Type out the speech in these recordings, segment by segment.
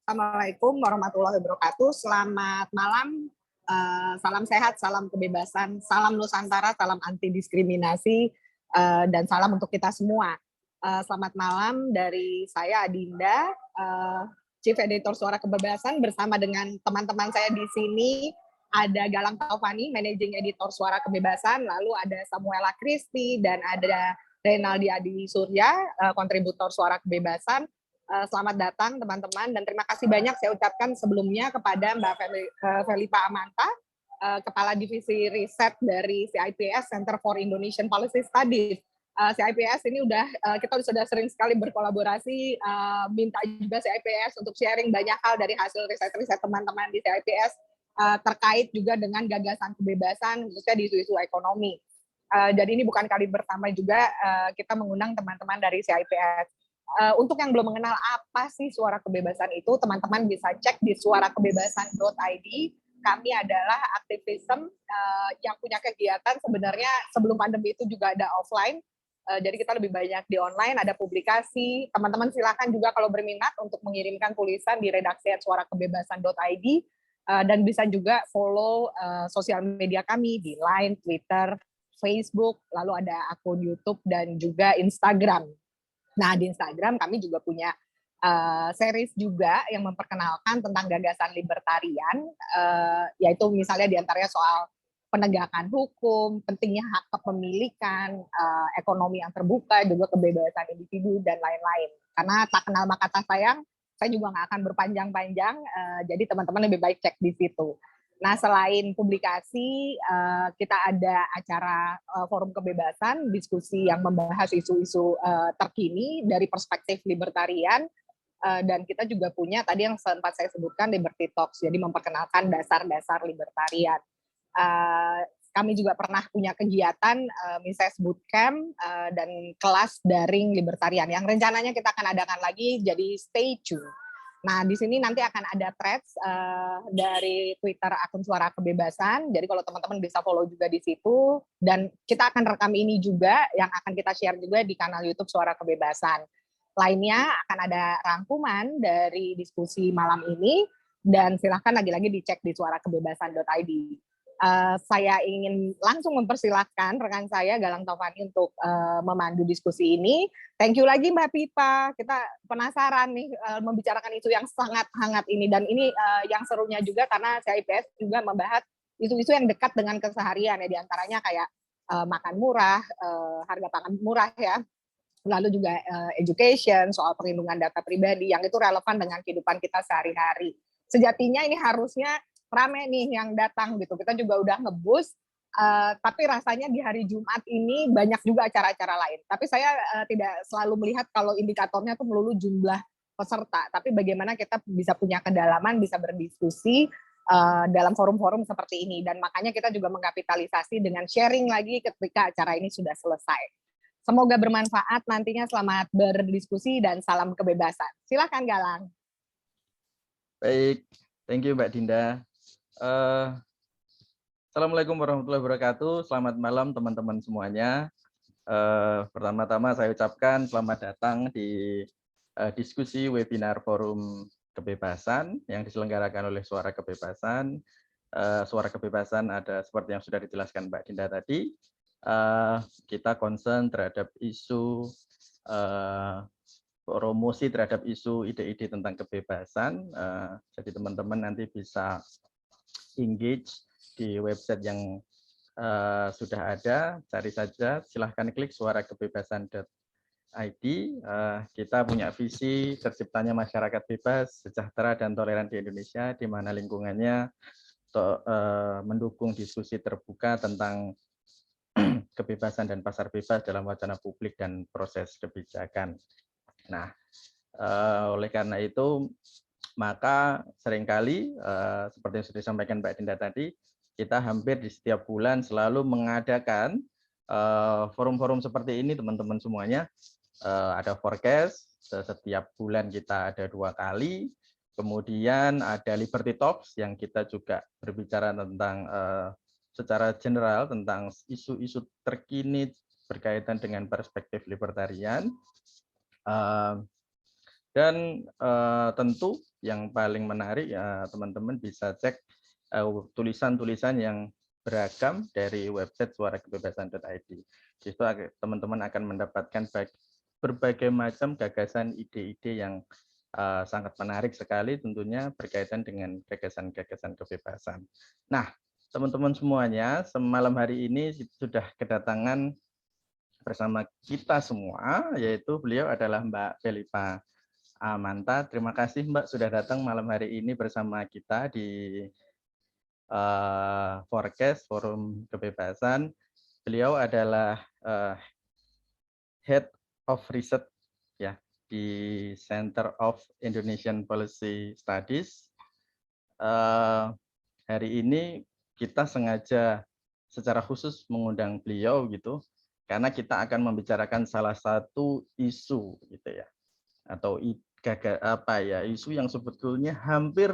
Assalamualaikum warahmatullahi wabarakatuh. Selamat malam, salam sehat, salam kebebasan, salam Nusantara, salam anti diskriminasi, dan salam untuk kita semua. Selamat malam dari saya Adinda, Chief Editor Suara Kebebasan bersama dengan teman-teman saya di sini. Ada Galang Taufani, Managing Editor Suara Kebebasan, lalu ada Samuela Kristi, dan ada Renaldi Adi Surya, kontributor Suara Kebebasan. Selamat datang teman-teman dan terima kasih banyak saya ucapkan sebelumnya kepada Mbak Felipa Amanta, Kepala Divisi Riset dari CIPS, Center for Indonesian Policy Studies. CIPS ini kita sudah sering sekali berkolaborasi, minta juga CIPS untuk sharing banyak hal dari hasil riset-riset teman-teman di CIPS terkait juga dengan gagasan kebebasan khususnya di isu-isu ekonomi. Jadi ini bukan kali pertama juga kita mengundang teman-teman dari CIPS. Untuk yang belum mengenal apa sih Suara Kebebasan itu, teman-teman bisa cek di suarakebebasan.id. Kami adalah aktivisme yang punya kegiatan sebenarnya sebelum pandemi itu juga ada offline. Jadi kita lebih banyak di online, ada publikasi. Teman-teman silakan juga kalau berminat untuk mengirimkan tulisan di redaksi suarakebebasan.id, dan bisa juga follow sosial media kami di Line, Twitter, Facebook, lalu ada akun YouTube dan juga Instagram. Nah, di Instagram kami juga punya series juga yang memperkenalkan tentang gagasan libertarian, yaitu misalnya diantaranya soal penegakan hukum, pentingnya hak kepemilikan, ekonomi yang terbuka, juga kebebasan individu, dan lain-lain. Karena tak kenal maka tak sayang, saya juga nggak akan berpanjang-panjang, jadi teman-teman lebih baik cek di situ. Nah, selain publikasi, kita ada acara Forum Kebebasan, diskusi yang membahas isu-isu terkini dari perspektif libertarian, dan kita juga punya tadi yang sempat saya sebutkan Liberty Talks, jadi memperkenalkan dasar-dasar libertarian. Kami juga pernah punya kegiatan Mises Bootcamp dan kelas daring libertarian yang rencananya kita akan adakan lagi, jadi stay tune. Nah, di sini nanti akan ada threads dari Twitter akun Suara Kebebasan. Jadi kalau teman-teman bisa follow juga di situ. Dan kita akan rekam ini juga yang akan kita share juga di kanal YouTube Suara Kebebasan. Lainnya akan ada rangkuman dari diskusi malam ini. Dan silahkan lagi-lagi dicek di suarakebebasan.id. Saya ingin langsung mempersilahkan rekan saya Galang Taufani untuk memandu diskusi ini. Thank you lagi Mbak Pipa. Kita penasaran nih membicarakan isu yang sangat hangat ini, dan ini yang serunya juga karena CIPS juga membahas isu-isu yang dekat dengan keseharian ya, diantaranya kayak makan murah, harga pangan murah ya. Lalu juga education, soal perlindungan data pribadi yang itu relevan dengan kehidupan kita sehari-hari. Sejatinya ini harusnya rame nih yang datang gitu. Kita juga udah nge-boost, tapi rasanya di hari Jumat ini banyak juga acara-acara lain. Tapi saya tidak selalu melihat kalau indikatornya tuh melulu jumlah peserta, tapi bagaimana kita bisa punya kedalaman, bisa berdiskusi dalam forum-forum seperti ini. Dan makanya kita juga mengkapitalisasi dengan sharing lagi ketika acara ini sudah selesai. Semoga bermanfaat nantinya, selamat berdiskusi dan salam kebebasan. Silakan Galang. Baik, thank you Mbak Dinda. Assalamualaikum warahmatullahi wabarakatuh. Selamat malam teman-teman semuanya. Pertama-tama saya ucapkan selamat datang di diskusi webinar Forum Kebebasan yang diselenggarakan oleh Suara Kebebasan. Suara Kebebasan ada seperti yang sudah dijelaskan Mbak Dinda tadi. Kita concern terhadap isu promosi terhadap isu ide-ide tentang kebebasan. Jadi teman-teman nanti bisa engage di website yang sudah ada, cari saja, silahkan klik suarakebebasan.id. Kita punya visi terciptanya masyarakat bebas, sejahtera, dan toleran di Indonesia, di mana lingkungannya mendukung diskusi terbuka tentang kebebasan dan pasar bebas dalam wacana publik dan proses kebijakan. Nah, oleh karena itu, maka seringkali, seperti yang sudah disampaikan Mbak Dinda tadi, kita hampir di setiap bulan selalu mengadakan forum-forum seperti ini, teman-teman semuanya. Ada forecast, setiap bulan kita ada 2 kali. Kemudian ada Liberty Talks, yang kita juga berbicara tentang secara general tentang isu-isu terkini berkaitan dengan perspektif libertarian. Dan tentu yang paling menarik ya teman-teman bisa cek tulisan-tulisan yang beragam dari website suarakebebasan.id. Di situ teman-teman akan mendapatkan berbagai macam gagasan ide-ide yang sangat menarik sekali tentunya berkaitan dengan gagasan-gagasan kebebasan. Nah, teman-teman semuanya, semalam hari ini sudah kedatangan bersama kita semua, yaitu beliau adalah Mbak Felipa Amanta. Terima kasih Mbak sudah datang malam hari ini bersama kita di Forecast Forum Kebebasan. Beliau adalah Head of Research ya di Center of Indonesian Policy Studies. Hari ini kita sengaja secara khusus mengundang beliau gitu, karena kita akan membicarakan salah satu isu gitu ya, atau isu yang sebetulnya hampir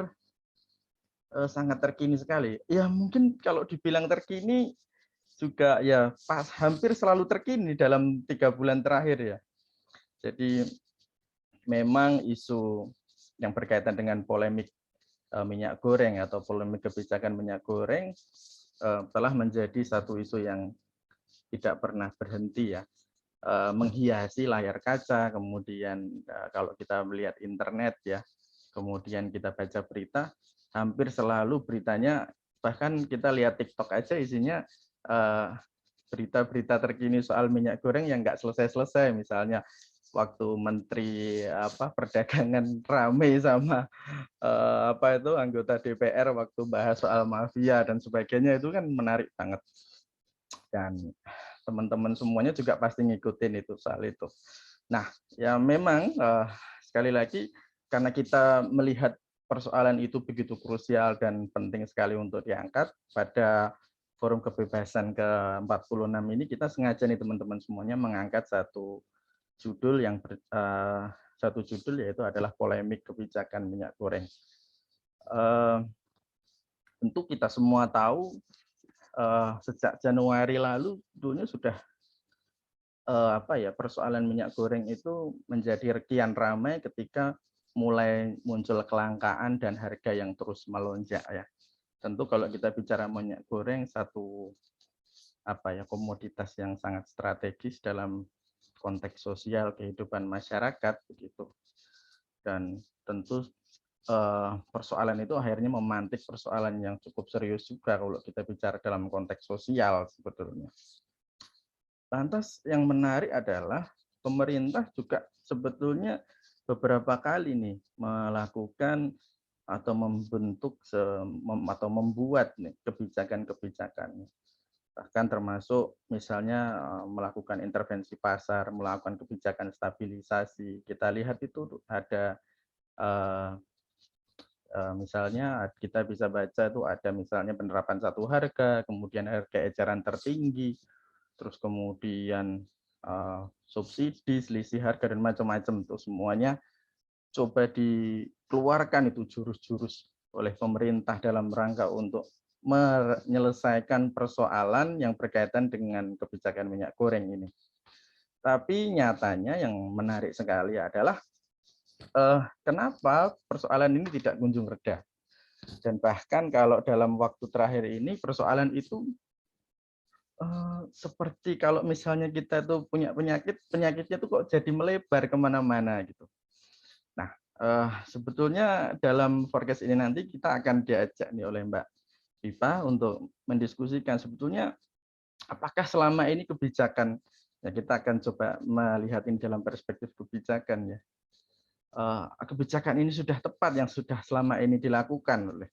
sangat terkini sekali. Ya mungkin kalau dibilang terkini juga ya hampir selalu terkini dalam 3 bulan terakhir ya. Jadi memang isu yang berkaitan dengan polemik minyak goreng atau polemik kebijakan minyak goreng telah menjadi satu isu yang tidak pernah berhenti ya, menghiasi layar kaca, kemudian kalau kita melihat internet ya, kemudian kita baca berita, hampir selalu beritanya, bahkan kita lihat TikTok aja isinya berita-berita terkini soal minyak goreng yang nggak selesai-selesai, misalnya waktu Menteri Perdagangan rame sama anggota DPR waktu bahas soal mafia dan sebagainya, itu kan menarik banget dan teman-teman semuanya juga pasti ngikutin itu soal itu. Nah, ya memang sekali lagi karena kita melihat persoalan itu begitu krusial dan penting sekali untuk diangkat pada Forum Kebebasan ke-46 ini, kita sengaja nih teman-teman semuanya mengangkat satu judul yaitu adalah polemik kebijakan minyak goreng. Tentu kita semua tahu sejak Januari lalu dunia sudah persoalan minyak goreng itu menjadi kian ramai ketika mulai muncul kelangkaan dan harga yang terus melonjak ya. Tentu kalau kita bicara minyak goreng satu komoditas yang sangat strategis dalam konteks sosial kehidupan masyarakat begitu. Dan tentu persoalan itu akhirnya memantik persoalan yang cukup serius juga kalau kita bicara dalam konteks sosial sebetulnya. Lantas yang menarik adalah pemerintah juga sebetulnya beberapa kali nih melakukan atau membentuk atau membuat nih kebijakan-kebijakan, bahkan termasuk misalnya melakukan intervensi pasar, melakukan kebijakan stabilisasi. Kita lihat itu ada misalnya kita bisa baca itu ada misalnya penerapan satu harga, kemudian harga eceran tertinggi, terus kemudian subsidi, selisih harga dan macam-macam, itu semuanya coba dikeluarkan itu jurus-jurus oleh pemerintah dalam rangka untuk menyelesaikan persoalan yang berkaitan dengan kebijakan minyak goreng ini. Tapi nyatanya yang menarik sekali adalah kenapa persoalan ini tidak kunjung reda. Dan bahkan kalau dalam waktu terakhir ini persoalan itu seperti kalau misalnya kita tuh punya penyakitnya tuh kok jadi melebar kemana-mana gitu. Nah, sebetulnya dalam forecast ini nanti kita akan diajak nih oleh Mbak Pipa untuk mendiskusikan sebetulnya apakah selama ini kebijakan, ya kita akan coba melihat ini dalam perspektif kebijakan ya. Kebijakan ini sudah tepat yang sudah selama ini dilakukan oleh.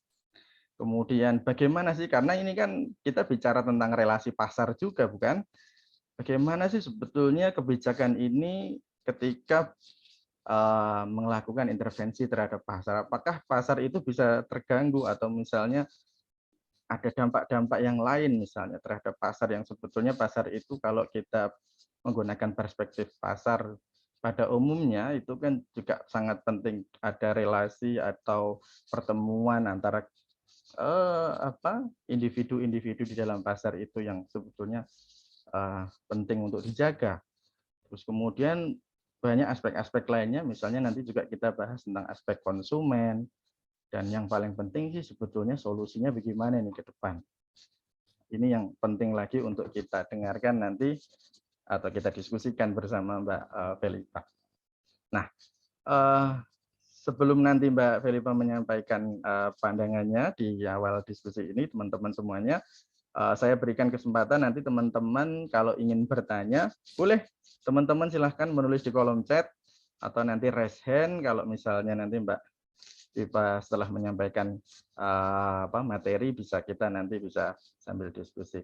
Kemudian bagaimana sih, karena ini kan kita bicara tentang relasi pasar juga bukan? Bagaimana sih sebetulnya kebijakan ini ketika melakukan intervensi terhadap pasar? Apakah pasar itu bisa terganggu atau misalnya ada dampak-dampak yang lain misalnya terhadap pasar yang sebetulnya pasar itu kalau kita menggunakan perspektif pasar pada umumnya itu kan juga sangat penting ada relasi atau pertemuan antara individu-individu di dalam pasar itu yang sebetulnya penting untuk dijaga. Terus kemudian banyak aspek-aspek lainnya, misalnya nanti juga kita bahas tentang aspek konsumen, dan yang paling penting sih sebetulnya solusinya bagaimana nih ke depan. Ini yang penting lagi untuk kita dengarkan nanti atau kita diskusikan bersama Mbak Felipa. Nah, sebelum nanti Mbak Felipa menyampaikan pandangannya di awal diskusi ini, teman-teman semuanya, saya berikan kesempatan nanti teman-teman kalau ingin bertanya, boleh teman-teman silahkan menulis di kolom chat atau nanti raise hand kalau misalnya nanti Mbak Felipa setelah menyampaikan materi kita nanti bisa sambil diskusi.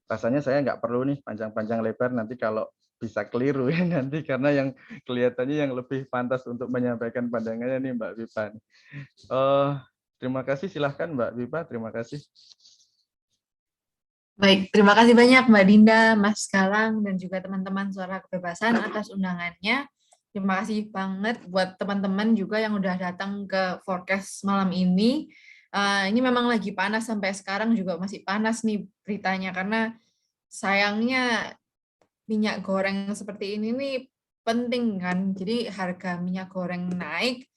Rasanya saya nggak perlu nih panjang-panjang lebar nanti kalau bisa keliru ya nanti karena yang kelihatannya yang lebih pantas untuk menyampaikan pandangannya nih Mbak Felipa. Terima kasih, silahkan Mbak Felipa, terima kasih. Baik, terima kasih banyak Mbak Dinda, Mas Galang, dan juga teman-teman Suara Kebebasan atas undangannya. Terima kasih banget buat teman-teman juga yang udah datang ke forecast malam ini. Ini memang lagi panas, sampai sekarang juga masih panas nih beritanya, karena sayangnya minyak goreng seperti ini nih penting kan. Jadi harga minyak goreng naik,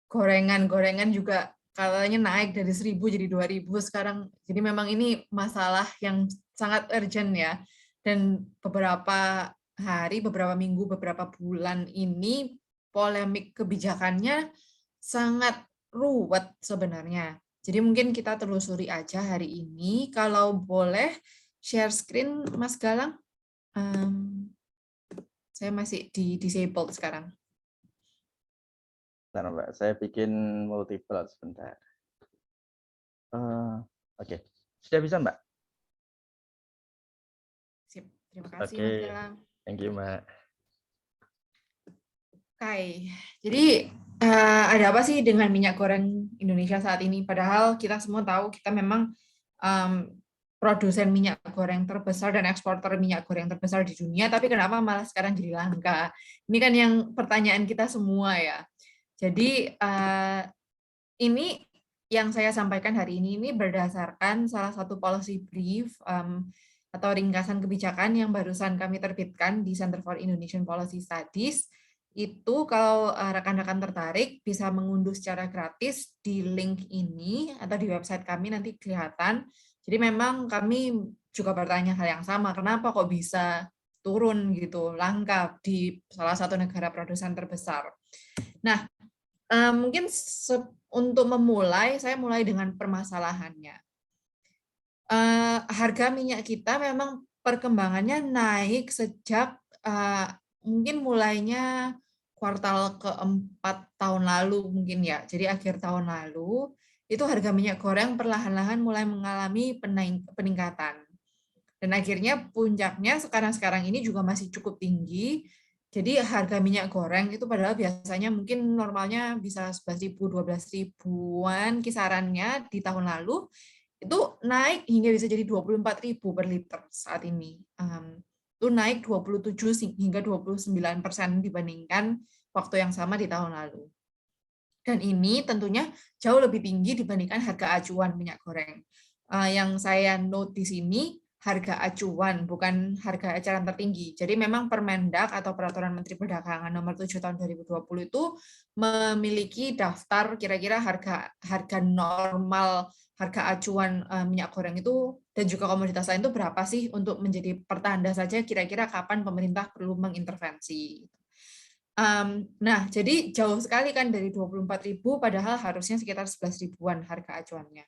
gorengan-gorengan juga katanya naik dari 1.000 jadi 2.000 sekarang. Jadi memang ini masalah yang sangat urgent ya. Dan beberapa hari, beberapa minggu, beberapa bulan ini polemik kebijakannya sangat ruwet sebenarnya. Jadi mungkin kita telusuri aja hari ini. Kalau boleh share screen Mas Galang. Saya masih di disabled sekarang. Bentar, Mbak, saya bikin multiple sebentar. Oke. Sudah bisa, Mbak? Sip. Terima kasih, Oke. Mas Galang. Thank you, Mbak. Oke, jadi ada apa sih dengan minyak goreng Indonesia saat ini? Padahal kita semua tahu kita memang produsen minyak goreng terbesar dan eksporter minyak goreng terbesar di dunia, tapi kenapa malah sekarang jadi langka? Ini kan yang pertanyaan kita semua ya. Jadi ini yang saya sampaikan hari ini berdasarkan salah satu policy brief atau ringkasan kebijakan yang barusan kami terbitkan di Center for Indonesian Policy Studies. Itu kalau rekan-rekan tertarik bisa mengunduh secara gratis di link ini atau di website kami nanti kelihatan. Jadi memang kami juga bertanya hal yang sama, kenapa kok bisa turun gitu, langka di salah satu negara produsen terbesar. Nah, mungkin untuk memulai, saya mulai dengan permasalahannya. Harga minyak kita memang perkembangannya naik sejak mungkin mulainya kuartal keempat tahun lalu mungkin ya. Jadi akhir tahun lalu itu harga minyak goreng perlahan-lahan mulai mengalami peningkatan. Dan akhirnya puncaknya sekarang ini juga masih cukup tinggi. Jadi harga minyak goreng itu padahal biasanya mungkin normalnya bisa 11.000, 12.000-an kisarannya di tahun lalu, itu naik hingga bisa jadi 24.000 per liter saat ini. Itu naik 27 hingga 29% dibandingkan waktu yang sama di tahun lalu. Dan ini tentunya jauh lebih tinggi dibandingkan harga acuan minyak goreng. Yang saya note di sini, harga acuan, bukan harga eceran tertinggi. Jadi memang Permendak atau Peraturan Menteri Perdagangan Nomor 7 Tahun 2020 itu memiliki daftar kira-kira harga normal, harga acuan minyak goreng itu dan juga komoditas lain itu berapa sih untuk menjadi pertanda saja kira-kira kapan pemerintah perlu mengintervensi. Nah, jadi jauh sekali kan dari 24.000 padahal harusnya sekitar 11.000-an harga acuannya.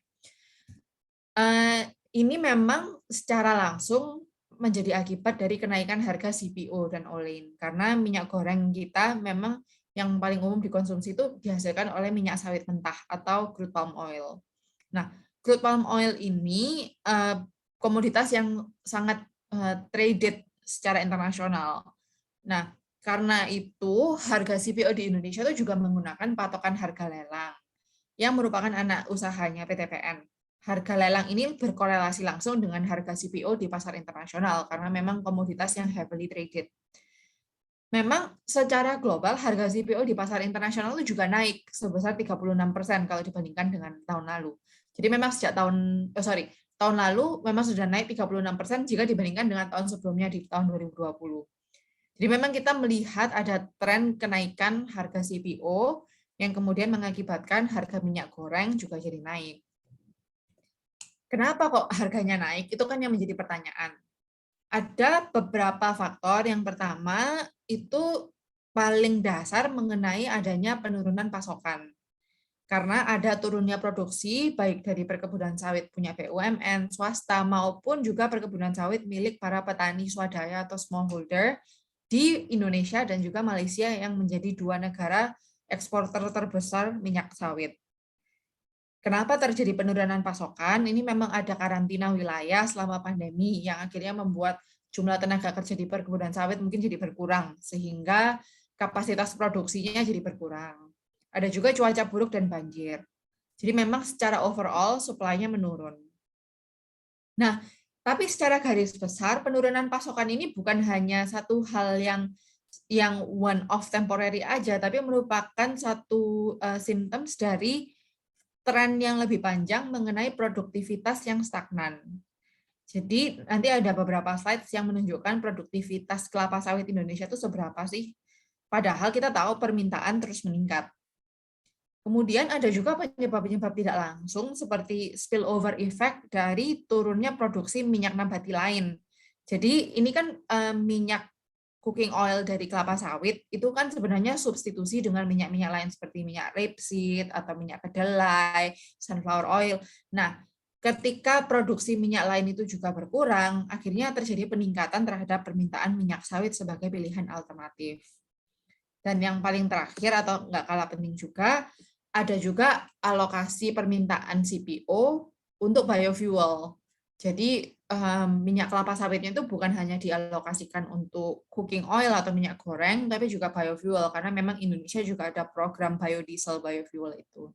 Ini memang secara langsung menjadi akibat dari kenaikan harga CPO dan Olein. Karena minyak goreng kita memang yang paling umum dikonsumsi itu dihasilkan oleh minyak sawit mentah atau crude palm oil. Nah, crude palm oil ini komoditas yang sangat traded secara internasional. Nah, karena itu harga CPO di Indonesia itu juga menggunakan patokan harga lelang yang merupakan anak usahanya PTPN. Harga lelang ini berkorelasi langsung dengan harga CPO di pasar internasional karena memang komoditas yang heavily traded. Memang secara global harga CPO di pasar internasional itu juga naik sebesar 36% kalau dibandingkan dengan tahun lalu. Jadi memang sejak tahun lalu memang sudah naik 36% jika dibandingkan dengan tahun sebelumnya di tahun 2020. Jadi memang kita melihat ada tren kenaikan harga CPO yang kemudian mengakibatkan harga minyak goreng juga jadi naik. Kenapa kok harganya naik? Itu kan yang menjadi pertanyaan. Ada beberapa faktor. Yang pertama itu paling dasar mengenai adanya penurunan pasokan. Karena ada turunnya produksi baik dari perkebunan sawit punya BUMN, swasta, maupun juga perkebunan sawit milik para petani swadaya atau smallholder di Indonesia dan juga Malaysia yang menjadi dua negara eksporter terbesar minyak sawit. Kenapa terjadi penurunan pasokan? Ini memang ada karantina wilayah selama pandemi yang akhirnya membuat jumlah tenaga kerja di perkebunan sawit mungkin jadi berkurang, sehingga kapasitas produksinya jadi berkurang. Ada juga cuaca buruk dan banjir. Jadi memang secara overall supply-nya menurun. Nah, tapi secara garis besar penurunan pasokan ini bukan hanya satu hal yang one off temporary aja, tapi merupakan satu symptoms dari tren yang lebih panjang mengenai produktivitas yang stagnan. Jadi nanti ada beberapa slides yang menunjukkan produktivitas kelapa sawit Indonesia itu seberapa sih. Padahal kita tahu permintaan terus meningkat. Kemudian ada juga penyebab-penyebab tidak langsung seperti spillover effect dari turunnya produksi minyak nabati lain. Jadi ini kan minyak cooking oil dari kelapa sawit itu kan sebenarnya substitusi dengan minyak-minyak lain seperti minyak rapeseed atau minyak kedelai, sunflower oil. Nah, ketika produksi minyak lain itu juga berkurang, akhirnya terjadi peningkatan terhadap permintaan minyak sawit sebagai pilihan alternatif. Dan yang paling terakhir atau nggak kalah penting juga, ada juga alokasi permintaan CPO untuk biofuel. Jadi minyak kelapa sawitnya itu bukan hanya dialokasikan untuk cooking oil atau minyak goreng, tapi juga biofuel, karena memang Indonesia juga ada program biodiesel biofuel itu.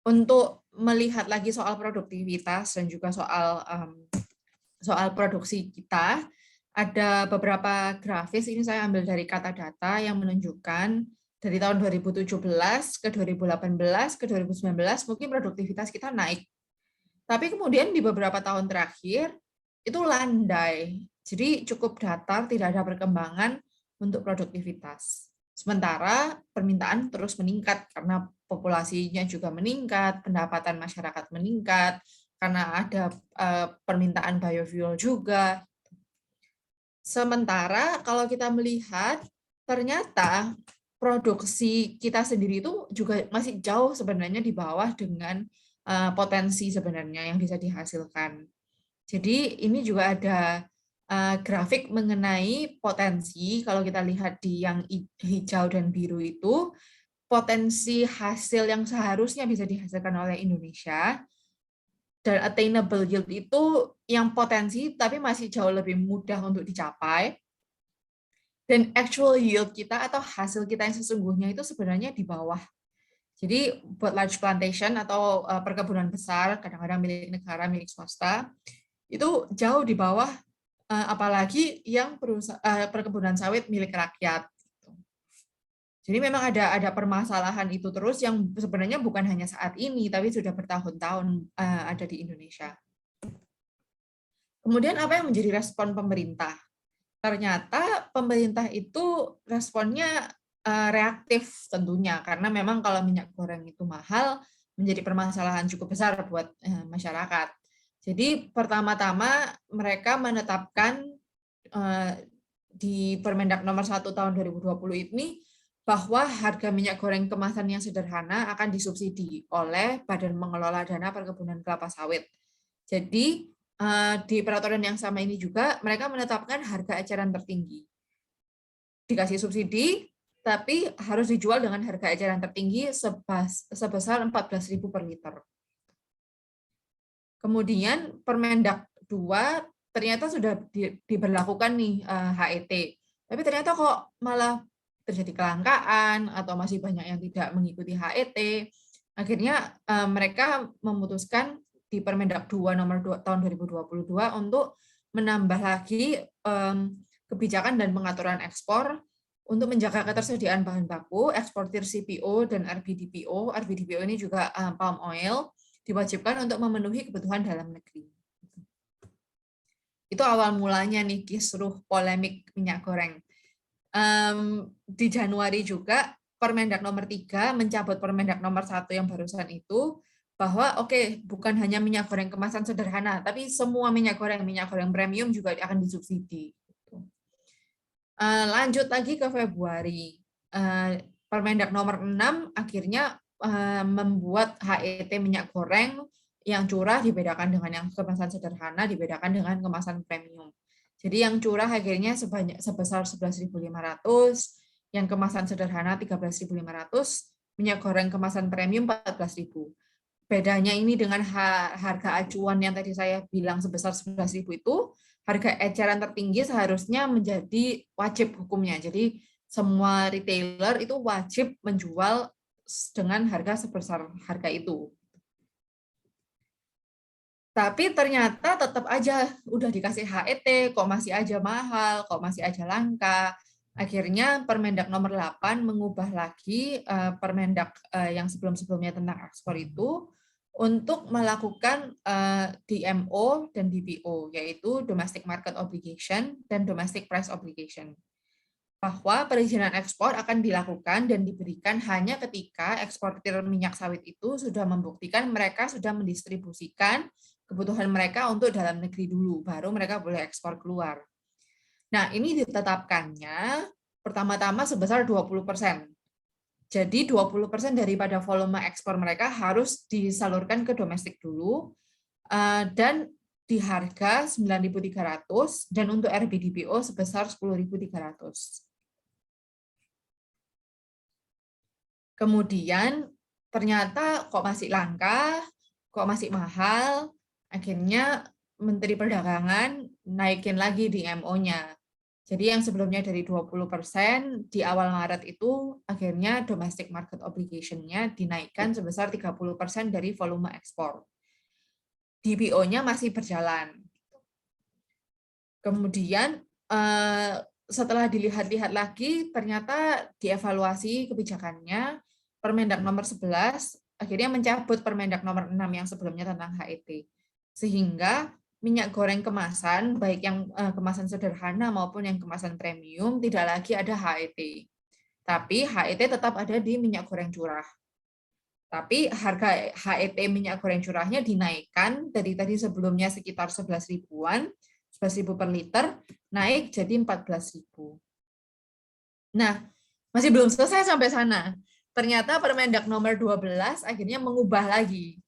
Untuk melihat lagi soal produktivitas dan juga soal produksi kita, ada beberapa grafis, ini saya ambil dari Kata Data yang menunjukkan dari tahun 2017 ke 2018 ke 2019 mungkin produktivitas kita naik. Tapi kemudian di beberapa tahun terakhir itu landai. Jadi cukup datar, tidak ada perkembangan untuk produktivitas. Sementara permintaan terus meningkat karena populasinya juga meningkat, pendapatan masyarakat meningkat, karena ada permintaan biofuel juga. Sementara kalau kita melihat ternyata produksi kita sendiri itu juga masih jauh sebenarnya di bawah dengan potensi sebenarnya yang bisa dihasilkan. Jadi ini juga ada grafik mengenai potensi, kalau kita lihat di yang hijau dan biru itu, potensi hasil yang seharusnya bisa dihasilkan oleh Indonesia, dan attainable yield itu yang potensi tapi masih jauh lebih mudah untuk dicapai, dan actual yield kita atau hasil kita yang sesungguhnya itu sebenarnya di bawah. Jadi buat large plantation atau perkebunan besar, kadang-kadang milik negara, milik swasta, itu jauh di bawah apalagi yang perkebunan sawit milik rakyat. Jadi memang ada permasalahan itu terus yang sebenarnya bukan hanya saat ini, tapi sudah bertahun-tahun ada di Indonesia. Kemudian apa yang menjadi respon pemerintah? Ternyata pemerintah itu responnya reaktif tentunya, karena memang kalau minyak goreng itu mahal, menjadi permasalahan cukup besar buat masyarakat. Jadi pertama-tama mereka menetapkan di Permendak nomor 1 tahun 2020 ini bahwa harga minyak goreng kemasan yang sederhana akan disubsidi oleh Badan Pengelola Dana Perkebunan Kelapa Sawit. Jadi di peraturan yang sama ini juga mereka menetapkan harga eceran tertinggi. Dikasih subsidi, tapi harus dijual dengan harga eceran tertinggi sebesar 14.000 per liter. Kemudian Permendak 2 ternyata sudah diberlakukan nih HET, tapi ternyata kok malah terjadi kelangkaan atau masih banyak yang tidak mengikuti HET. Akhirnya mereka memutuskan di Permendak 2 nomor 2 tahun 2022 untuk menambah lagi kebijakan dan pengaturan ekspor untuk menjaga ketersediaan bahan baku, eksportir CPO dan RBDPO. RBDPO ini juga palm oil, diwajibkan untuk memenuhi kebutuhan dalam negeri. Itu awal mulanya nih kisruh polemik minyak goreng. Di Januari juga Permendak nomor 3 mencabut Permendak nomor 1 yang barusan itu, bahwa bukan hanya minyak goreng kemasan sederhana, tapi semua minyak goreng premium juga akan disubsidi. Lanjut lagi ke Februari, Permendak nomor 6 akhirnya membuat HET minyak goreng yang curah dibedakan dengan yang kemasan sederhana, dibedakan dengan kemasan premium. Jadi yang curah akhirnya sebesar 11.500, yang kemasan sederhana 13.500, minyak goreng kemasan premium 14.000. Bedanya ini dengan harga acuan yang tadi saya bilang sebesar 11.000 itu, harga eceran tertinggi seharusnya menjadi wajib hukumnya. Jadi semua retailer itu wajib menjual dengan harga sebesar harga itu. Tapi ternyata tetap aja udah dikasih HET, kok masih aja mahal, kok masih aja langka. Akhirnya Permendak nomor 8 mengubah lagi Permendak yang sebelum-sebelumnya tentang ekspor itu untuk melakukan DMO dan DPO, yaitu Domestic Market Obligation dan Domestic Price Obligation. Bahwa perizinan ekspor akan dilakukan dan diberikan hanya ketika eksportir minyak sawit itu sudah membuktikan mereka sudah mendistribusikan kebutuhan mereka untuk dalam negeri dulu, baru mereka boleh ekspor keluar. Nah, ini ditetapkannya pertama-tama sebesar 20%. Jadi 20% daripada volume ekspor mereka harus disalurkan ke domestik dulu, dan di harga 9.300, dan untuk RBDPO sebesar 10.300. Kemudian ternyata kok masih langka, kok masih mahal, akhirnya Menteri Perdagangan naikin lagi DMO-nya. Jadi yang sebelumnya dari 20%, di awal Maret itu akhirnya domestic market obligation-nya dinaikkan sebesar 30% dari volume ekspor. DPO-nya masih berjalan. Kemudian setelah dilihat-lihat lagi, ternyata dievaluasi kebijakannya, Permendak nomor 11 akhirnya mencabut Permendak nomor 6 yang sebelumnya tentang HET. Sehingga minyak goreng kemasan, baik yang kemasan sederhana maupun yang kemasan premium, tidak lagi ada HET. Tapi HET tetap ada di minyak goreng curah. Tapi harga HET minyak goreng curahnya dinaikkan dari tadi sebelumnya sekitar 11 ribuan, 11.000 per liter, naik jadi 14.000. Nah, masih belum selesai sampai sana. Ternyata Permendak nomor 12 akhirnya mengubah lagi.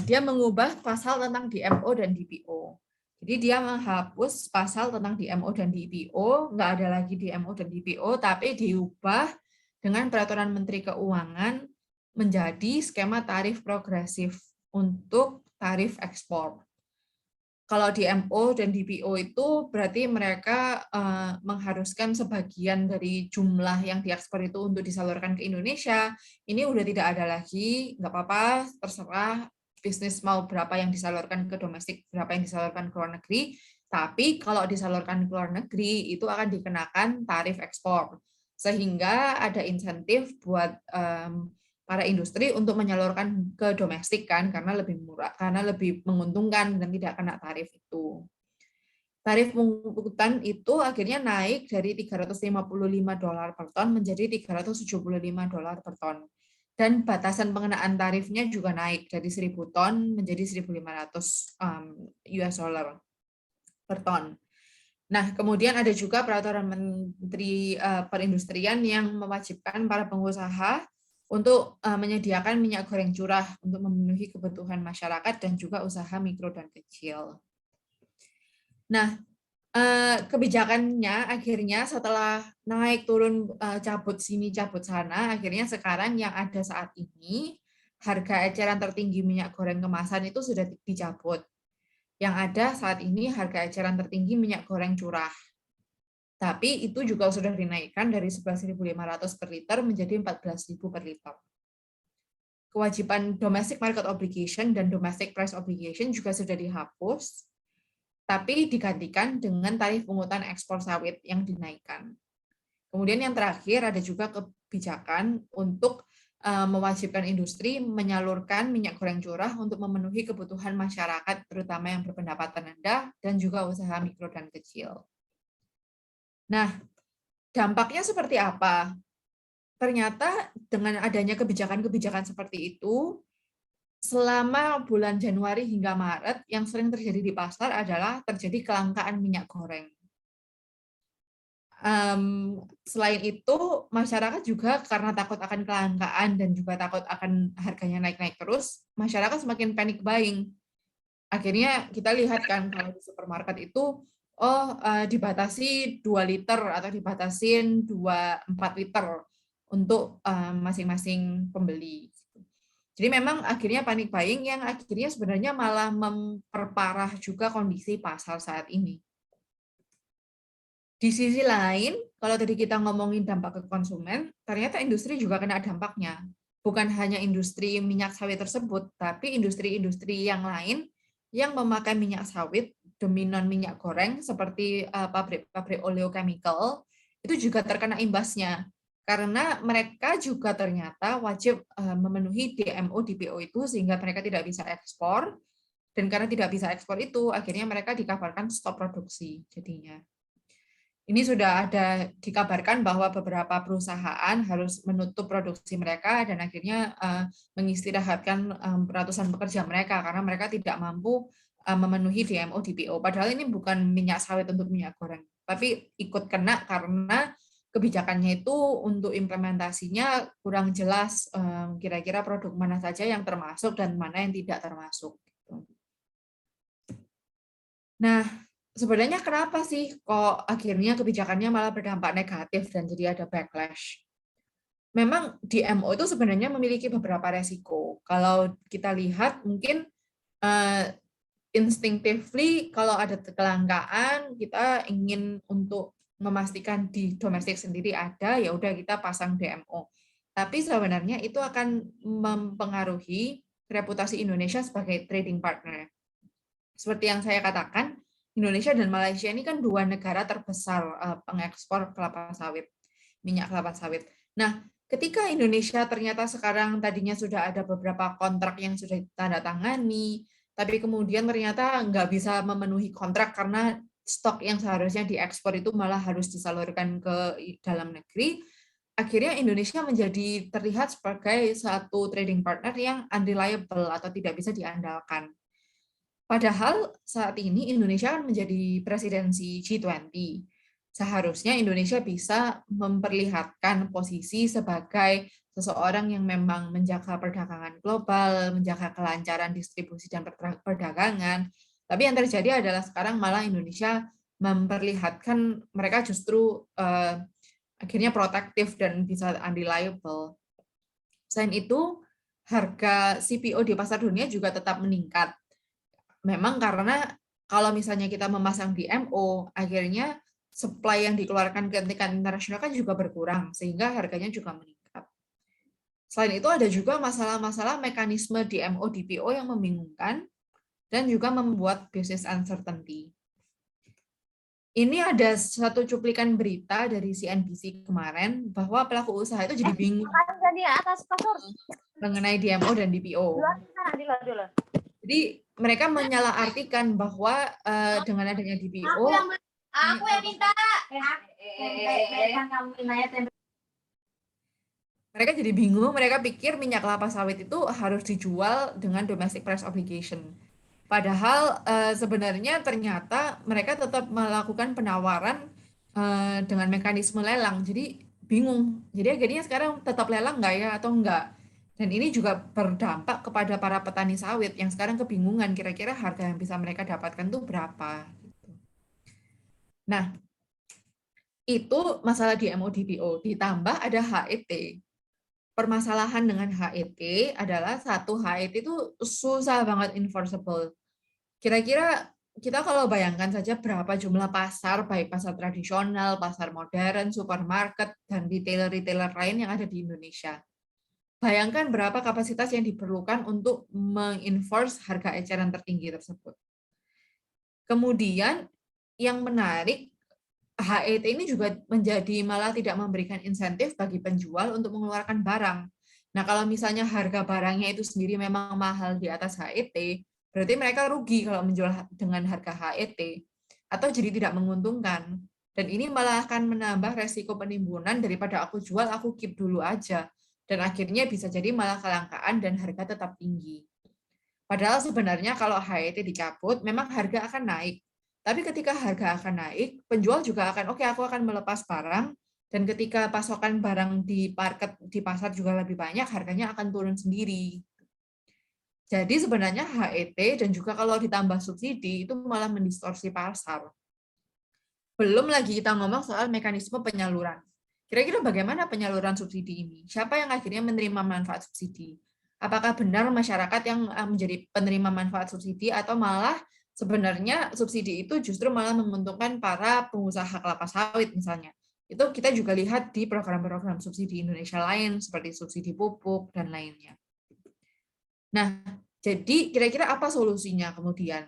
Dia mengubah pasal tentang DMO dan DPO. Jadi dia menghapus pasal tentang DMO dan DPO, nggak ada lagi DMO dan DPO, tapi diubah dengan Peraturan Menteri Keuangan menjadi skema tarif progresif untuk tarif ekspor. Kalau DMO dan DPO itu berarti mereka mengharuskan sebagian dari jumlah yang diekspor itu untuk disalurkan ke Indonesia. Ini udah tidak ada lagi, nggak apa-apa, terserah bisnis mau berapa yang disalurkan ke domestik, berapa yang disalurkan ke luar negeri. Tapi kalau disalurkan ke luar negeri itu akan dikenakan tarif ekspor. Sehingga ada insentif buat para industri untuk menyalurkan ke domestik kan, karena lebih murah, karena lebih menguntungkan dan tidak kena tarif itu. Tarif pengangkutan itu akhirnya naik dari $355 per ton menjadi $375 per ton. Dan batasan pengenaan tarifnya juga naik dari 1.000 ton menjadi 1.500 US dollar per ton. Nah, kemudian ada juga Peraturan Menteri Perindustrian yang mewajibkan para pengusaha untuk menyediakan minyak goreng curah untuk memenuhi kebutuhan masyarakat dan juga usaha mikro dan kecil. Nah, kebijakannya akhirnya setelah naik turun cabut sini cabut sana, akhirnya sekarang yang ada saat ini harga eceran tertinggi minyak goreng kemasan itu sudah dicabut. Yang ada saat ini harga eceran tertinggi minyak goreng curah. Tapi itu juga sudah dinaikkan dari 11.500 per liter menjadi 14.000 per liter. Kewajiban domestic market obligation dan domestic price obligation juga sudah dihapus, tapi digantikan dengan tarif pungutan ekspor sawit yang dinaikkan. Kemudian yang terakhir ada juga kebijakan untuk mewajibkan industri menyalurkan minyak goreng curah untuk memenuhi kebutuhan masyarakat, terutama yang berpendapatan rendah dan juga usaha mikro dan kecil. Nah, dampaknya seperti apa? Ternyata dengan adanya kebijakan-kebijakan seperti itu, selama bulan Januari hingga Maret, yang sering terjadi di pasar adalah terjadi kelangkaan minyak goreng. Selain itu, masyarakat juga karena takut akan kelangkaan dan juga takut akan harganya naik-naik terus, masyarakat semakin panic buying. Akhirnya kita lihat kan kalau di supermarket itu, dibatasi 2 liter atau dibatasin 4 liter untuk masing-masing pembeli. Jadi memang akhirnya panic buying yang akhirnya sebenarnya malah memperparah juga kondisi pasar saat ini. Di sisi lain, kalau tadi kita ngomongin dampak ke konsumen, ternyata industri juga kena dampaknya. Bukan hanya industri minyak sawit tersebut, tapi industri-industri yang lain yang memakai minyak sawit demi non minyak goreng seperti pabrik-pabrik oleochemical itu juga terkena imbasnya. Karena mereka juga ternyata wajib memenuhi DMO DPO itu sehingga mereka tidak bisa ekspor, dan karena tidak bisa ekspor itu akhirnya mereka dikabarkan stop produksi jadinya. Ini sudah ada dikabarkan bahwa beberapa perusahaan harus menutup produksi mereka dan akhirnya mengistirahatkan ratusan pekerja mereka karena mereka tidak mampu memenuhi DMO DPO. Padahal ini bukan minyak sawit untuk minyak goreng, tapi ikut kena karena kebijakannya itu untuk implementasinya kurang jelas, kira-kira produk mana saja yang termasuk dan mana yang tidak termasuk. Nah, sebenarnya kenapa sih kok akhirnya kebijakannya malah berdampak negatif dan jadi ada backlash? Memang DMO itu sebenarnya memiliki beberapa resiko. Kalau kita lihat mungkin instinctively kalau ada kelangkaan kita ingin untuk memastikan di domestik sendiri ada, ya udah kita pasang DMO. Tapi sebenarnya itu akan mempengaruhi reputasi Indonesia sebagai trading partner. Seperti yang saya katakan, Indonesia dan Malaysia ini kan dua negara terbesar pengekspor kelapa sawit, minyak kelapa sawit. Nah, ketika Indonesia ternyata sekarang tadinya sudah ada beberapa kontrak yang sudah ditandatangani, tapi kemudian ternyata nggak bisa memenuhi kontrak karena stok yang seharusnya diekspor itu malah harus disalurkan ke dalam negeri, akhirnya Indonesia menjadi terlihat sebagai satu trading partner yang unreliable atau tidak bisa diandalkan. Padahal saat ini Indonesia kan menjadi presidensi G20. Seharusnya Indonesia bisa memperlihatkan posisi sebagai seseorang yang memang menjaga perdagangan global, menjaga kelancaran distribusi dan perdagangan. Tapi yang terjadi adalah sekarang malah Indonesia memperlihatkan mereka justru akhirnya protektif dan bisa unreliable. Selain itu, harga CPO di pasar dunia juga tetap meningkat. Memang karena kalau misalnya kita memasang DMO, akhirnya supply yang dikeluarkan ke tingkat internasional kan juga berkurang, sehingga harganya juga meningkat. Selain itu ada juga masalah-masalah mekanisme DMO DPO yang membingungkan dan juga membuat business uncertainty. Ini ada satu cuplikan berita dari CNBC kemarin bahwa pelaku usaha itu jadi bingung mengenai DMO dan DPO. Jadi mereka menyalahartikan bahwa dengan adanya DPO, aku yang minta. Mereka jadi bingung, mereka pikir minyak kelapa sawit itu harus dijual dengan domestic price obligation. Padahal sebenarnya ternyata mereka tetap melakukan penawaran dengan mekanisme lelang. Jadi bingung. Jadi akhirnya sekarang tetap lelang nggak ya atau enggak? Dan ini juga berdampak kepada para petani sawit yang sekarang kebingungan kira-kira harga yang bisa mereka dapatkan itu berapa. Nah, itu masalah DMO DPO. Ditambah ada HET. Permasalahan dengan HET adalah satu HET itu susah banget enforceable. Kira-kira kita kalau bayangkan saja berapa jumlah pasar, baik pasar tradisional, pasar modern, supermarket, dan retailer-retailer lain yang ada di Indonesia. Bayangkan berapa kapasitas yang diperlukan untuk mengenforce harga eceran tertinggi tersebut. Kemudian yang menarik, HET ini juga menjadi malah tidak memberikan insentif bagi penjual untuk mengeluarkan barang. Nah, kalau misalnya harga barangnya itu sendiri memang mahal di atas HET, berarti mereka rugi kalau menjual dengan harga HET, atau jadi tidak menguntungkan. Dan ini malah akan menambah resiko penimbunan daripada aku jual, aku keep dulu aja. Dan akhirnya bisa jadi malah kelangkaan dan harga tetap tinggi. Padahal sebenarnya kalau HET dicabut, memang harga akan naik. Tapi ketika harga akan naik, penjual juga akan, oke, aku akan melepas barang, dan ketika pasokan barang di market, di pasar juga lebih banyak, harganya akan turun sendiri. Jadi sebenarnya HET dan juga kalau ditambah subsidi, itu malah mendistorsi pasar. Belum lagi kita ngomong soal mekanisme penyaluran. Kira-kira bagaimana penyaluran subsidi ini? Siapa yang akhirnya menerima manfaat subsidi? Apakah benar masyarakat yang menjadi penerima manfaat subsidi atau malah sebenarnya subsidi itu justru malah menguntungkan para pengusaha kelapa sawit misalnya? Itu kita juga lihat di program-program subsidi Indonesia lain seperti subsidi pupuk dan lainnya. Nah, jadi kira-kira apa solusinya kemudian?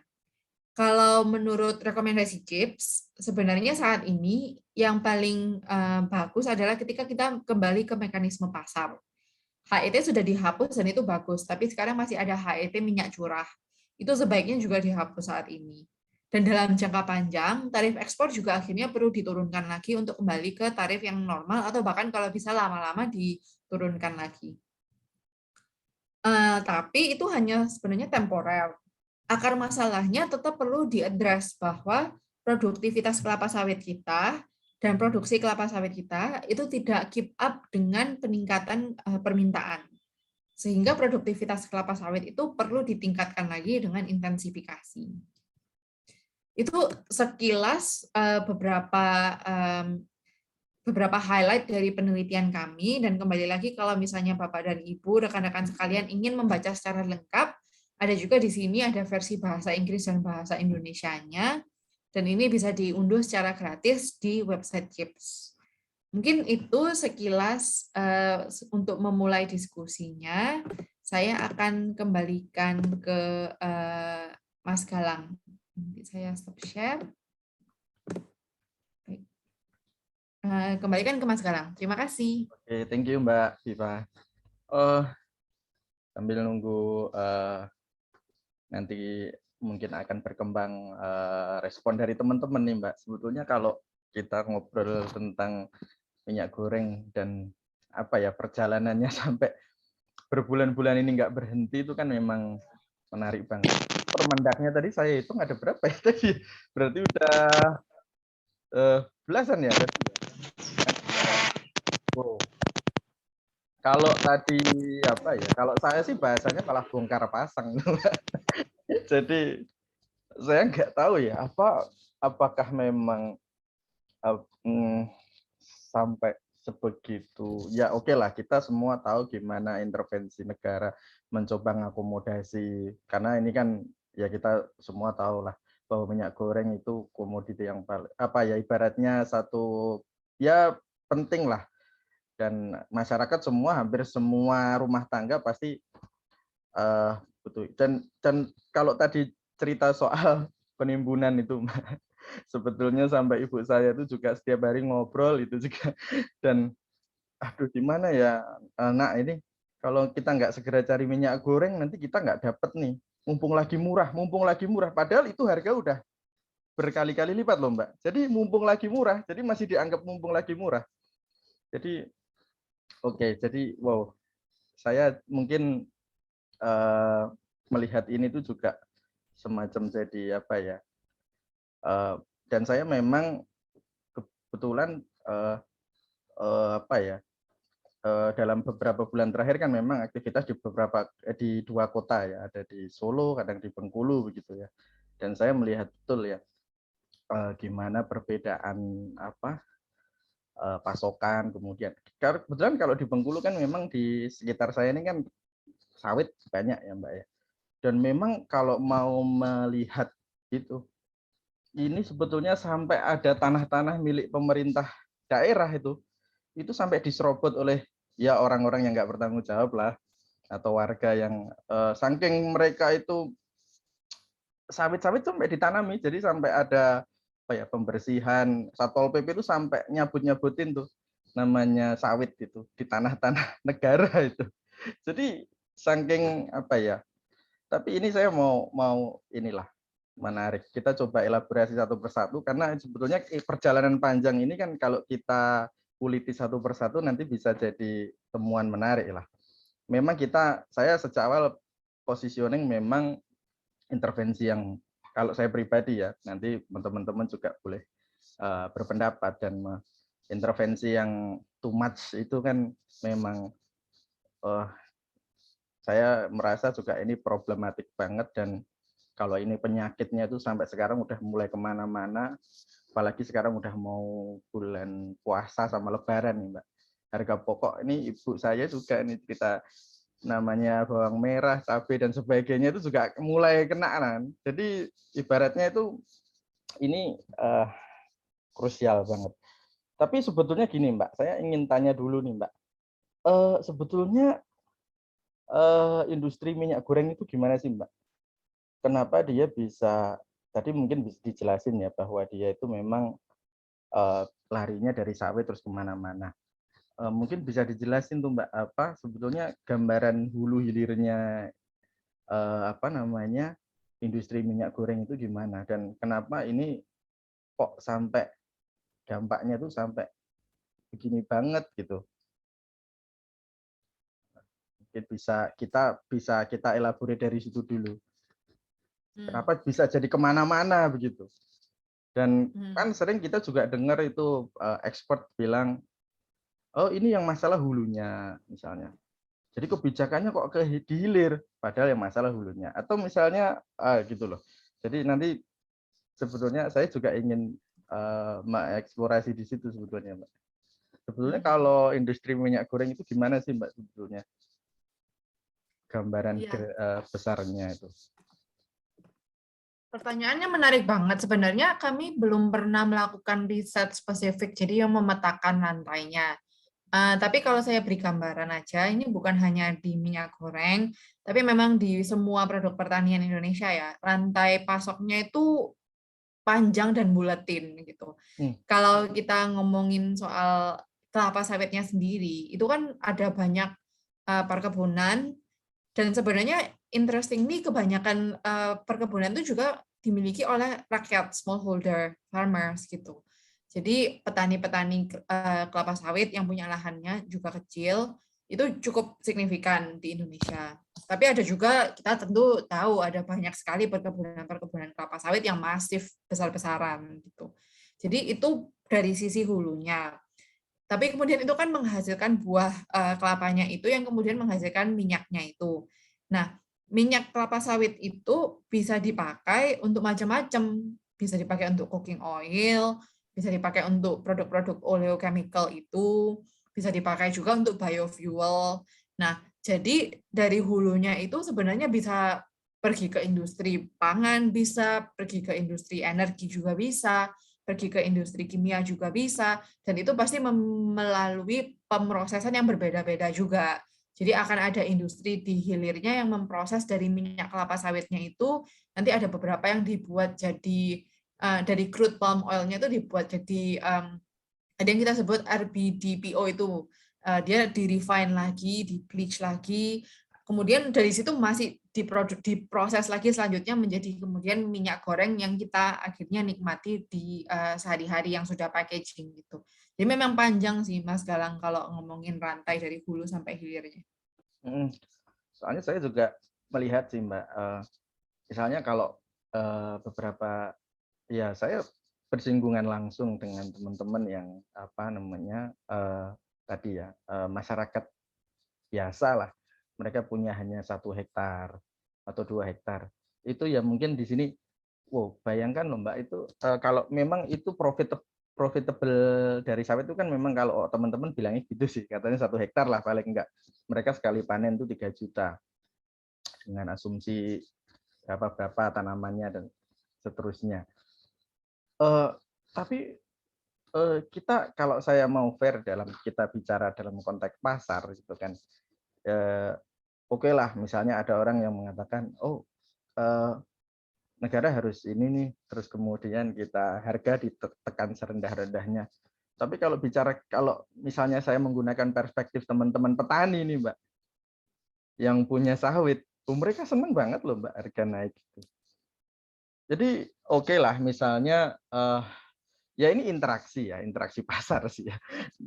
Kalau menurut rekomendasi CIPS, sebenarnya saat ini yang paling bagus adalah ketika kita kembali ke mekanisme pasar. HET sudah dihapus dan itu bagus, tapi sekarang masih ada HET minyak curah. Itu sebaiknya juga dihapus saat ini. Dan dalam jangka panjang, tarif ekspor juga akhirnya perlu diturunkan lagi untuk kembali ke tarif yang normal atau bahkan kalau bisa lama-lama diturunkan lagi. Tapi itu hanya sebenarnya temporer. Akar masalahnya tetap perlu diadres bahwa produktivitas kelapa sawit kita dan produksi kelapa sawit kita itu tidak keep up dengan peningkatan permintaan. Sehingga produktivitas kelapa sawit itu perlu ditingkatkan lagi dengan intensifikasi. Itu sekilas beberapa highlight dari penelitian kami, dan kembali lagi kalau misalnya Bapak dan Ibu, rekan-rekan sekalian ingin membaca secara lengkap, ada juga di sini ada versi bahasa Inggris dan bahasa Indonesianya, dan ini bisa diunduh secara gratis di website CIPS. Mungkin itu sekilas untuk memulai diskusinya. Saya akan kembalikan ke Mas Galang. Nanti saya stop share. Kembalikan ke Mas Galang. Terima kasih. Oke, thank you Mbak Viva. Sambil nunggu nanti mungkin akan berkembang respon dari teman-teman nih Mbak. Sebetulnya kalau kita ngobrol tentang minyak goreng dan apa ya perjalanannya sampai berbulan-bulan ini nggak berhenti itu kan memang menarik banget. Permendaknya tadi saya hitung ada berapa ya tadi? Berarti udah belasan ya? Wow. Kalau tadi apa ya? Kalau saya sih bahasanya malah bongkar pasang. Jadi saya nggak tahu ya apakah memang sampai sebegitu. Ya oke lah, kita semua tahu gimana intervensi negara mencoba mengakomodasi, karena ini kan ya kita semua tahu lah bahwa minyak goreng itu komoditi yang apa ya ibaratnya satu ya penting lah, dan masyarakat semua hampir semua rumah tangga pasti betul. Dan kalau tadi cerita soal penimbunan itu sebetulnya sampai ibu saya itu juga setiap hari ngobrol itu juga, dan aduh gimana ya nak ini kalau kita nggak segera cari minyak goreng nanti kita nggak dapet nih, mumpung lagi murah, padahal itu harga udah berkali-kali lipat loh Mbak. Jadi mumpung lagi murah, jadi masih dianggap mumpung lagi murah. Jadi oke, jadi wow, saya mungkin melihat ini tuh juga semacam jadi apa ya, dan saya memang kebetulan apa ya, dalam beberapa bulan terakhir kan memang aktivitas di dua kota ya, ada di Solo, kadang di Bengkulu begitu ya, dan saya melihat betul ya gimana perbedaan apa pasokan, kemudian kebetulan kalau di Bengkulu kan memang di sekitar saya ini kan sawit banyak ya Mbak ya, dan memang kalau mau melihat itu ini sebetulnya sampai ada tanah-tanah milik pemerintah daerah itu sampai diserobot oleh ya orang-orang yang nggak bertanggung jawab lah, atau warga yang saking mereka itu sawit-sawit sampai ditanami, jadi sampai ada apa ya pembersihan, Satpol PP itu sampai nyabut-nyabutin tuh namanya sawit itu di tanah-tanah negara itu. Jadi saking apa ya? Tapi ini saya mau inilah menarik. Kita coba elaborasi satu persatu karena sebetulnya perjalanan panjang ini kan kalau kita kuliti satu persatu nanti bisa jadi temuan menarik lah. Memang saya sejak awal positioning memang intervensi yang kalau saya pribadi ya, nanti teman-teman juga boleh berpendapat dan intervensi yang too much itu kan memang saya merasa juga ini problematik banget dan kalau ini penyakitnya itu sampai sekarang udah mulai kemana-mana, apalagi sekarang udah mau bulan puasa sama lebaran nih Mbak. Harga pokok ini ibu saya juga ini cerita namanya bawang merah, cabai dan sebagainya itu juga mulai kena kan. Jadi ibaratnya itu ini krusial banget. Tapi sebetulnya gini Mbak, saya ingin tanya dulu nih Mbak. Sebetulnya industri minyak goreng itu gimana sih Mbak? Kenapa dia bisa tadi mungkin bisa dijelasin ya bahwa dia itu memang larinya dari sawit terus kemana-mana. Mungkin bisa dijelasin tuh Mbak apa sebetulnya gambaran hulu hilirnya industri minyak goreng itu gimana dan kenapa ini kok sampai dampaknya tuh sampai begini banget gitu. Mungkin bisa kita elaborate dari situ dulu. Kenapa bisa jadi kemana-mana begitu? Dan kan sering kita juga dengar itu expert bilang, oh ini yang masalah hulunya misalnya. Jadi kebijakannya kok ke hilir, padahal yang masalah hulunya. Atau misalnya gitu loh. Jadi nanti sebetulnya saya juga ingin mengeksplorasi di situ sebetulnya, Mbak. Sebetulnya kalau industri minyak goreng itu gimana sih, Mbak sebetulnya? Gambaran besarnya itu. Pertanyaannya menarik banget. Sebenarnya kami belum pernah melakukan riset spesifik, jadi yang memetakan rantainya. Tapi kalau saya beri gambaran aja, ini bukan hanya di minyak goreng, tapi memang di semua produk pertanian Indonesia ya. Rantai pasoknya itu panjang dan buletin gitu. Kalau kita ngomongin soal kelapa sawitnya sendiri, itu kan ada banyak perkebunan. Dan sebenarnya interestingly kebanyakan perkebunan itu juga dimiliki oleh rakyat smallholder farmers gitu. Jadi petani-petani kelapa sawit yang punya lahannya juga kecil itu cukup signifikan di Indonesia. Tapi ada juga kita tentu tahu ada banyak sekali perkebunan kelapa sawit yang masif besar-besaran gitu. Jadi itu dari sisi hulunya. Tapi kemudian itu kan menghasilkan buah kelapanya itu yang kemudian menghasilkan minyaknya itu. Nah, minyak kelapa sawit itu bisa dipakai untuk macam-macam. Bisa dipakai untuk cooking oil, bisa dipakai untuk produk-produk oleochemical itu, bisa dipakai juga untuk biofuel. Nah, jadi dari hulunya itu sebenarnya bisa pergi ke industri pangan, bisa pergi ke industri energi juga bisa, pergi ke industri kimia juga bisa, dan itu pasti melalui pemrosesan yang berbeda-beda juga. Jadi akan ada industri di hilirnya yang memproses dari minyak kelapa sawitnya itu, nanti ada beberapa yang dibuat jadi, dari crude palm oil-nya itu dibuat jadi, ada yang kita sebut RBDPO itu, dia di-refine lagi, di-bleach lagi, kemudian dari situ masih diproses lagi selanjutnya menjadi kemudian minyak goreng yang kita akhirnya nikmati di sehari-hari yang sudah packaging gitu. Jadi memang panjang sih Mas Galang kalau ngomongin rantai dari hulu sampai hilirnya. Soalnya saya juga melihat sih Mbak, misalnya kalau beberapa ya saya bersinggungan langsung dengan teman-teman yang tadi ya masyarakat biasa lah, mereka punya hanya 1 hektar atau 2 hektar. Itu ya mungkin di sini, wow bayangkan loh Mbak itu kalau memang itu profitable dari sawit itu kan memang kalau teman-teman bilangnya gitu sih, katanya 1 hektar lah paling enggak. Mereka sekali panen itu 3 juta dengan asumsi berapa tanamannya dan seterusnya. Tapi kita kalau saya mau fair dalam kita bicara dalam konteks pasar gitu kan, oke lah misalnya ada orang yang mengatakan negara harus ini nih, terus kemudian kita harga ditekan serendah-rendahnya. Tapi kalau misalnya saya menggunakan perspektif teman-teman petani nih Mbak, yang punya sawit, mereka seneng banget loh Mbak harga naik. Jadi oke lah misalnya ya ini interaksi ya, interaksi pasar sih ya.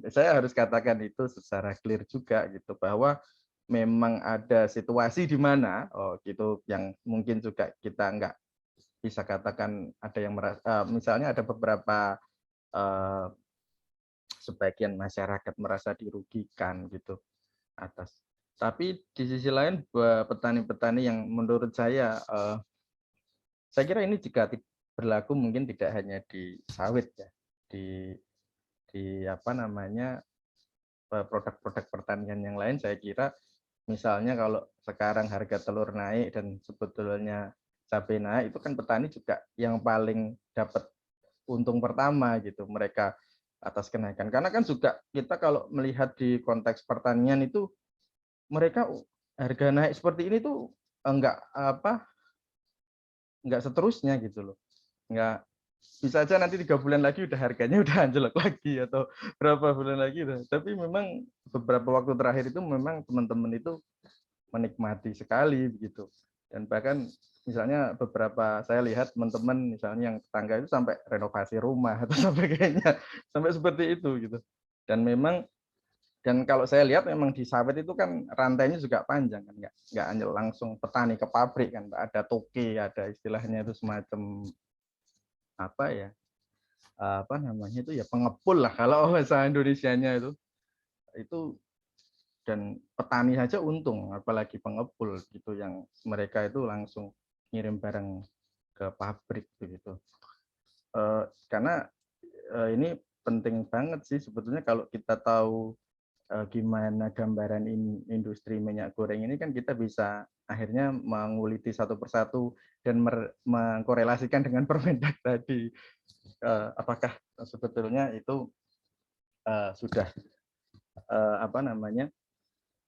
Saya harus katakan itu secara clear juga gitu bahwa memang ada situasi di mana gitu yang mungkin juga kita nggak bisa katakan ada yang misalnya ada beberapa sebagian masyarakat merasa dirugikan gitu atas. Tapi di sisi lain petani-petani yang menurut saya kira ini juga berlaku mungkin tidak hanya di sawit ya, di apa namanya produk-produk pertanian yang lain. Saya kira misalnya kalau sekarang harga telur naik dan sebetulnya cabai naik, itu kan petani juga yang paling dapat untung pertama gitu mereka atas kenaikan. Karena kan juga kita kalau melihat di konteks pertanian itu mereka harga naik seperti ini tuh enggak seterusnya gitu loh. Enggak bisa aja nanti 3 bulan lagi udah harganya udah anjlok lagi atau berapa bulan lagi. Tapi memang beberapa waktu terakhir itu memang teman-teman itu menikmati sekali begitu. Dan bahkan misalnya beberapa saya lihat teman-teman misalnya yang tetangga itu sampai renovasi rumah atau sampai kayaknya sampai seperti itu gitu. Dan memang kalau saya lihat memang di sawit itu kan rantainya juga panjang kan, nggak hanya langsung petani ke pabrik kan, ada toke, ada istilahnya itu semacam apa ya, apa namanya itu ya pengepul lah kalau bahasa Indonesianya itu dan petani saja untung, apalagi pengepul gitu yang mereka itu langsung ngirim barang ke pabrik begitu. Karena ini penting banget sih sebetulnya kalau kita tahu gimana gambaran industri minyak goreng ini kan kita bisa akhirnya menguliti satu persatu dan mengkorelasikan dengan Permendag tadi. Apakah sebetulnya itu sudah apa namanya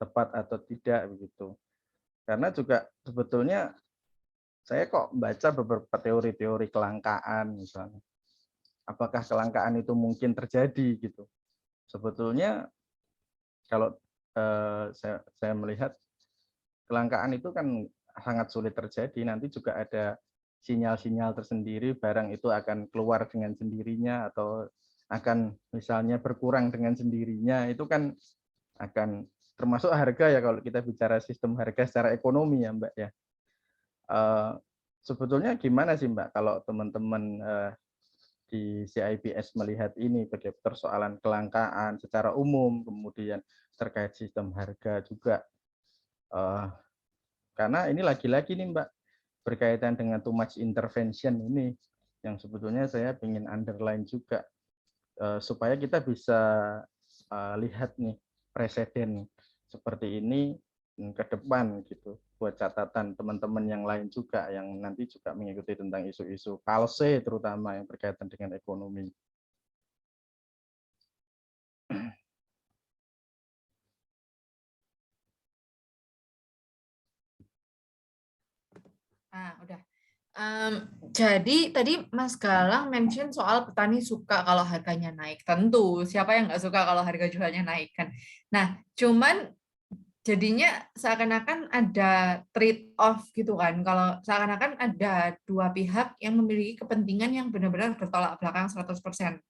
tepat atau tidak begitu. Karena juga sebetulnya saya kok baca beberapa teori-teori kelangkaan misalnya. Apakah kelangkaan itu mungkin terjadi gitu. Sebetulnya kalau saya melihat kelangkaan itu kan sangat sulit terjadi. Nanti juga ada sinyal-sinyal tersendiri, barang itu akan keluar dengan sendirinya atau akan misalnya berkurang dengan sendirinya. Itu kan akan termasuk harga ya kalau kita bicara sistem harga secara ekonomi ya Mbak ya. Sebetulnya gimana sih Mbak kalau teman-teman di CIBS melihat ini persoalan kelangkaan secara umum, kemudian terkait sistem harga juga. Karena ini lagi-lagi nih Mbak, berkaitan dengan too much intervention ini, yang sebetulnya saya ingin underline juga, supaya kita bisa lihat nih presiden seperti ini ke depan gitu, buat catatan teman-teman yang lain juga yang nanti juga mengikuti tentang isu-isu palse terutama yang berkaitan dengan ekonomi. Udah. Jadi tadi Mas Galang mention soal petani suka kalau harganya naik. Tentu, siapa yang nggak suka kalau harga jualnya naik kan. Nah, cuman jadinya seakan-akan ada trade off gitu kan. Kalau seakan-akan ada dua pihak yang memiliki kepentingan yang benar-benar bertolak belakang 100%.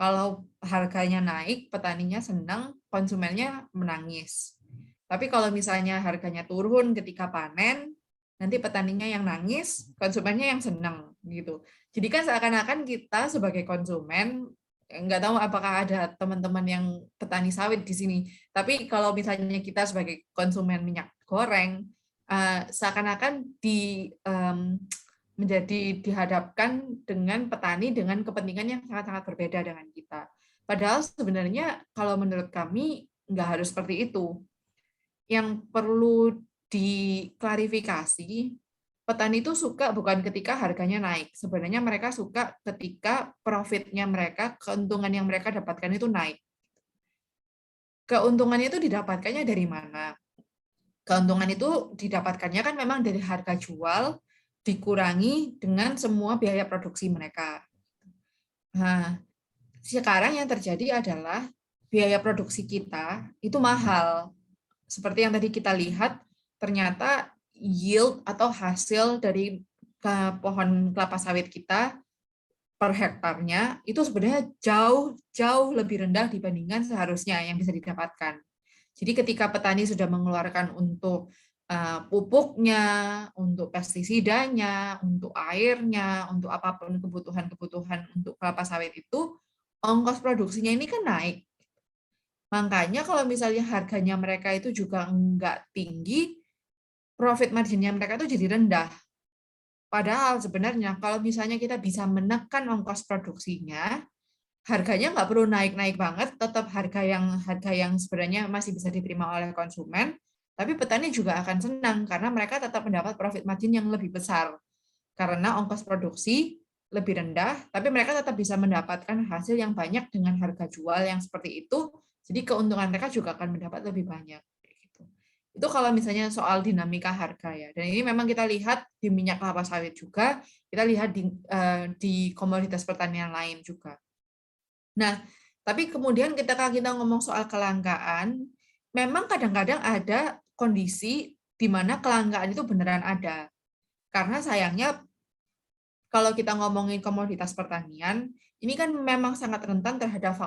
Kalau harganya naik, petaninya senang, konsumennya menangis. Tapi kalau misalnya harganya turun ketika panen, nanti petaninya yang nangis, konsumennya yang senang gitu. Jadi kan seakan-akan kita sebagai konsumen, nggak tahu apakah ada teman-teman yang petani sawit di sini, tapi kalau misalnya kita sebagai konsumen minyak goreng, seakan-akan menjadi dihadapkan dengan petani dengan kepentingan yang sangat-sangat berbeda dengan kita. Padahal sebenarnya kalau menurut kami nggak harus seperti itu. Yang perlu diklarifikasi, petani itu suka bukan ketika harganya naik. Sebenarnya mereka suka ketika profitnya mereka, keuntungan yang mereka dapatkan itu naik. Keuntungannya itu didapatkannya dari mana? Keuntungan itu didapatkannya kan memang dari harga jual, dikurangi dengan semua biaya produksi mereka. Nah, sekarang yang terjadi adalah biaya produksi kita itu mahal. Seperti yang tadi kita lihat, ternyata yield atau hasil dari pohon kelapa sawit kita per hektarnya itu sebenarnya jauh lebih rendah dibandingkan seharusnya yang bisa didapatkan. Jadi ketika petani sudah mengeluarkan untuk pupuknya, untuk pestisidanya, untuk airnya, untuk apapun kebutuhan-kebutuhan untuk kelapa sawit itu, ongkos produksinya ini kan naik. Makanya kalau misalnya harganya mereka itu juga nggak tinggi, profit margin-nya mereka itu jadi rendah. Padahal sebenarnya kalau misalnya kita bisa menekan ongkos produksinya, harganya nggak perlu naik-naik banget, tetap harga yang sebenarnya masih bisa diterima oleh konsumen, tapi petani juga akan senang karena mereka tetap mendapat profit margin yang lebih besar. Karena ongkos produksi lebih rendah, tapi mereka tetap bisa mendapatkan hasil yang banyak dengan harga jual yang seperti itu, jadi keuntungan mereka juga akan mendapat lebih banyak. Itu kalau misalnya soal dinamika harga ya. Dan ini memang kita lihat di minyak kelapa sawit juga, kita lihat di komoditas pertanian lain juga. Nah, tapi kemudian ketika kita ngomong soal kelangkaan, memang kadang-kadang ada kondisi di mana kelangkaan itu beneran ada. Karena sayangnya kalau kita ngomongin komoditas pertanian, ini kan memang sangat rentan terhadap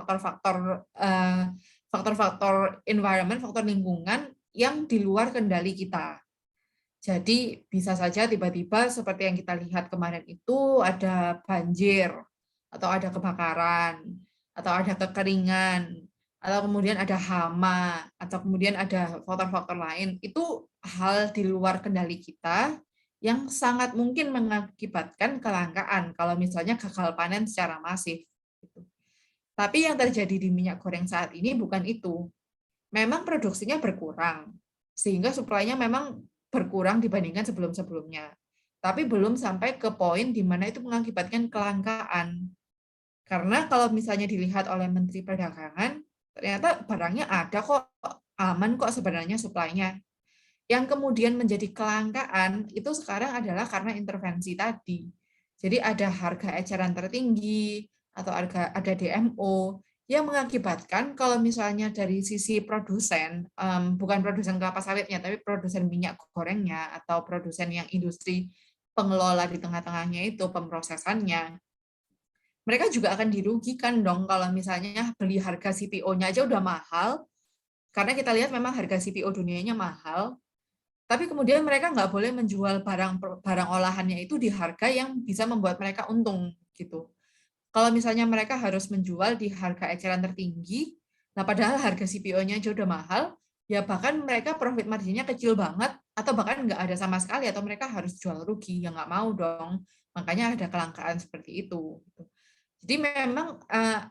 faktor-faktor environment, faktor lingkungan yang di luar kendali kita. Jadi bisa saja tiba-tiba seperti yang kita lihat kemarin itu ada banjir, atau ada kebakaran, atau ada kekeringan, atau kemudian ada hama, atau kemudian ada faktor-faktor lain. Itu hal di luar kendali kita yang sangat mungkin mengakibatkan kelangkaan kalau misalnya gagal panen secara masif. Tapi yang terjadi di minyak goreng saat ini bukan itu. Memang produksinya berkurang, sehingga suplainya memang berkurang dibandingkan sebelum-sebelumnya. Tapi belum sampai ke poin di mana itu mengakibatkan kelangkaan. Karena kalau misalnya dilihat oleh Menteri Perdagangan, ternyata barangnya ada kok, aman kok sebenarnya suplainya. Yang kemudian menjadi kelangkaan itu sekarang adalah karena intervensi tadi. Jadi ada harga eceran tertinggi atau ada DMO yang mengakibatkan kalau misalnya dari sisi produsen, bukan produsen kelapa sawitnya, tapi produsen minyak gorengnya atau produsen yang industri pengelola di tengah-tengahnya itu, pemrosesannya, mereka juga akan dirugikan dong kalau misalnya beli harga CPO-nya aja udah mahal, karena kita lihat memang harga CPO dunianya mahal, tapi kemudian mereka nggak boleh menjual barang olahannya itu di harga yang bisa membuat mereka untung gitu. Kalau misalnya mereka harus menjual di harga eceran tertinggi, nah padahal harga CPO-nya aja udah mahal, ya bahkan mereka profit margin-nya kecil banget, atau bahkan nggak ada sama sekali, atau mereka harus jual rugi, ya nggak mau dong. Makanya ada kelangkaan seperti itu. Jadi memang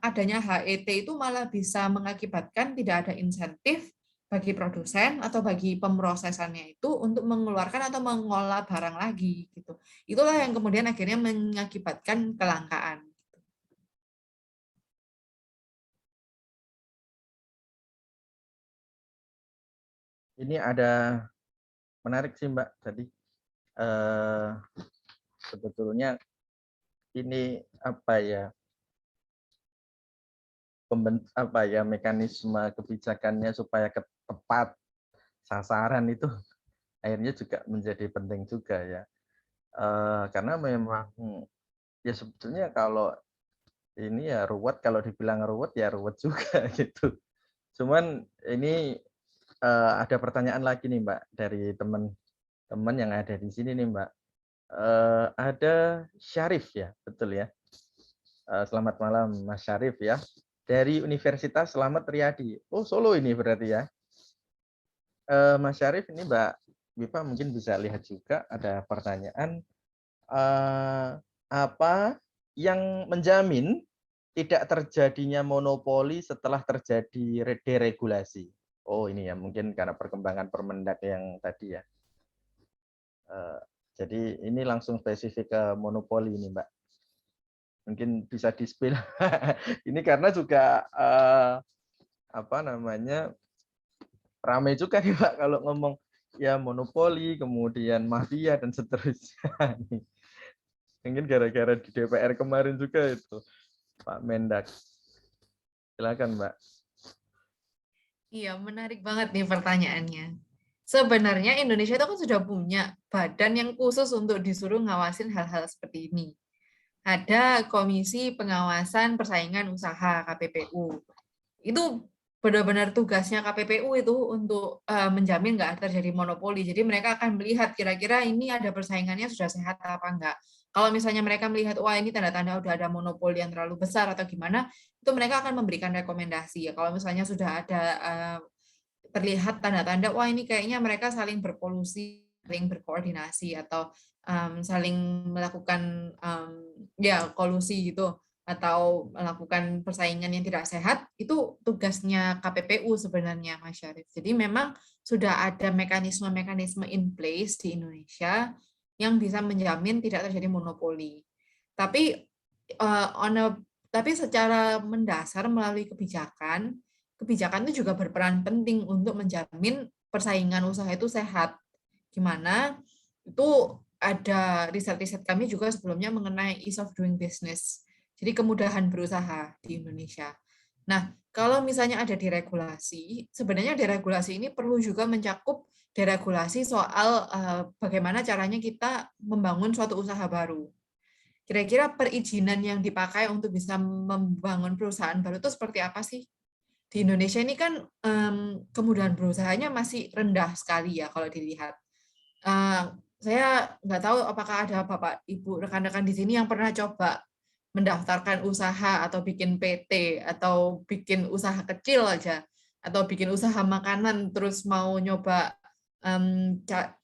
adanya HET itu malah bisa mengakibatkan tidak ada insentif bagi produsen atau bagi pemrosesannya itu untuk mengeluarkan atau mengolah barang lagi gitu. Itulah yang kemudian akhirnya mengakibatkan kelangkaan. Ini ada menarik sih Mbak. Jadi sebetulnya ini mekanisme kebijakannya supaya tepat sasaran itu akhirnya juga menjadi penting juga ya. Karena memang ya sebetulnya kalau ini ya ruwet, kalau dibilang ruwet ya ruwet juga gitu. Cuman ini ada pertanyaan lagi nih Mbak dari teman-teman yang ada di sini nih Mbak. Ada Syarif ya, betul ya. Selamat malam Mas Syarif ya. Dari Universitas Slamet Riyadi. Oh Solo ini berarti ya. Mas Syarif ini Mbak Bipa mungkin bisa lihat juga ada pertanyaan. Apa yang menjamin tidak terjadinya monopoli setelah terjadi deregulasi? Oh ini ya mungkin karena perkembangan Permendak yang tadi ya. Jadi ini langsung spesifik ke monopoli ini Mbak. Mungkin bisa di-spill. Ini karena juga ramai juga nih Pak kalau ngomong ya monopoli, kemudian mafia dan seterusnya. Mungkin gara-gara di DPR kemarin juga itu Pak Mendak. Silakan Mbak. Iya, menarik banget nih pertanyaannya. sebenarnya Indonesia itu kan sudah punya badan yang khusus untuk disuruh ngawasin hal-hal seperti ini. Ada Komisi Pengawasan Persaingan Usaha KPPU. Itu benar-benar tugasnya KPPU itu untuk menjamin nggak terjadi monopoli. Jadi mereka akan melihat kira-kira ini ada persaingannya sudah sehat apa enggak. Kalau misalnya mereka melihat, wah ini tanda-tanda udah ada monopoli yang terlalu besar atau gimana, itu mereka akan memberikan rekomendasi. Ya, kalau misalnya sudah ada terlihat tanda-tanda, wah ini kayaknya mereka saling berkolusi, saling berkoordinasi, atau saling melakukan ya kolusi gitu, atau melakukan persaingan yang tidak sehat, itu tugasnya KPPU sebenarnya, Mas Syarif. Jadi memang sudah ada mekanisme-mekanisme in place di Indonesia yang bisa menjamin tidak terjadi monopoli. Tapi tapi secara mendasar melalui kebijakan itu juga berperan penting untuk menjamin persaingan usaha itu sehat. Gimana? Itu ada riset-riset kami juga sebelumnya mengenai ease of doing business. Jadi kemudahan berusaha di Indonesia. Nah, kalau misalnya ada deregulasi, sebenarnya deregulasi ini perlu juga mencakup deregulasi soal bagaimana caranya kita membangun suatu usaha baru. Kira-kira perizinan yang dipakai untuk bisa membangun perusahaan baru itu seperti apa sih? Di Indonesia ini kan kemudahan berusahanya masih rendah sekali ya kalau dilihat. Saya nggak tahu apakah ada Bapak, Ibu, rekan-rekan di sini yang pernah coba mendaftarkan usaha atau bikin PT atau bikin usaha kecil aja atau bikin usaha makanan terus mau nyoba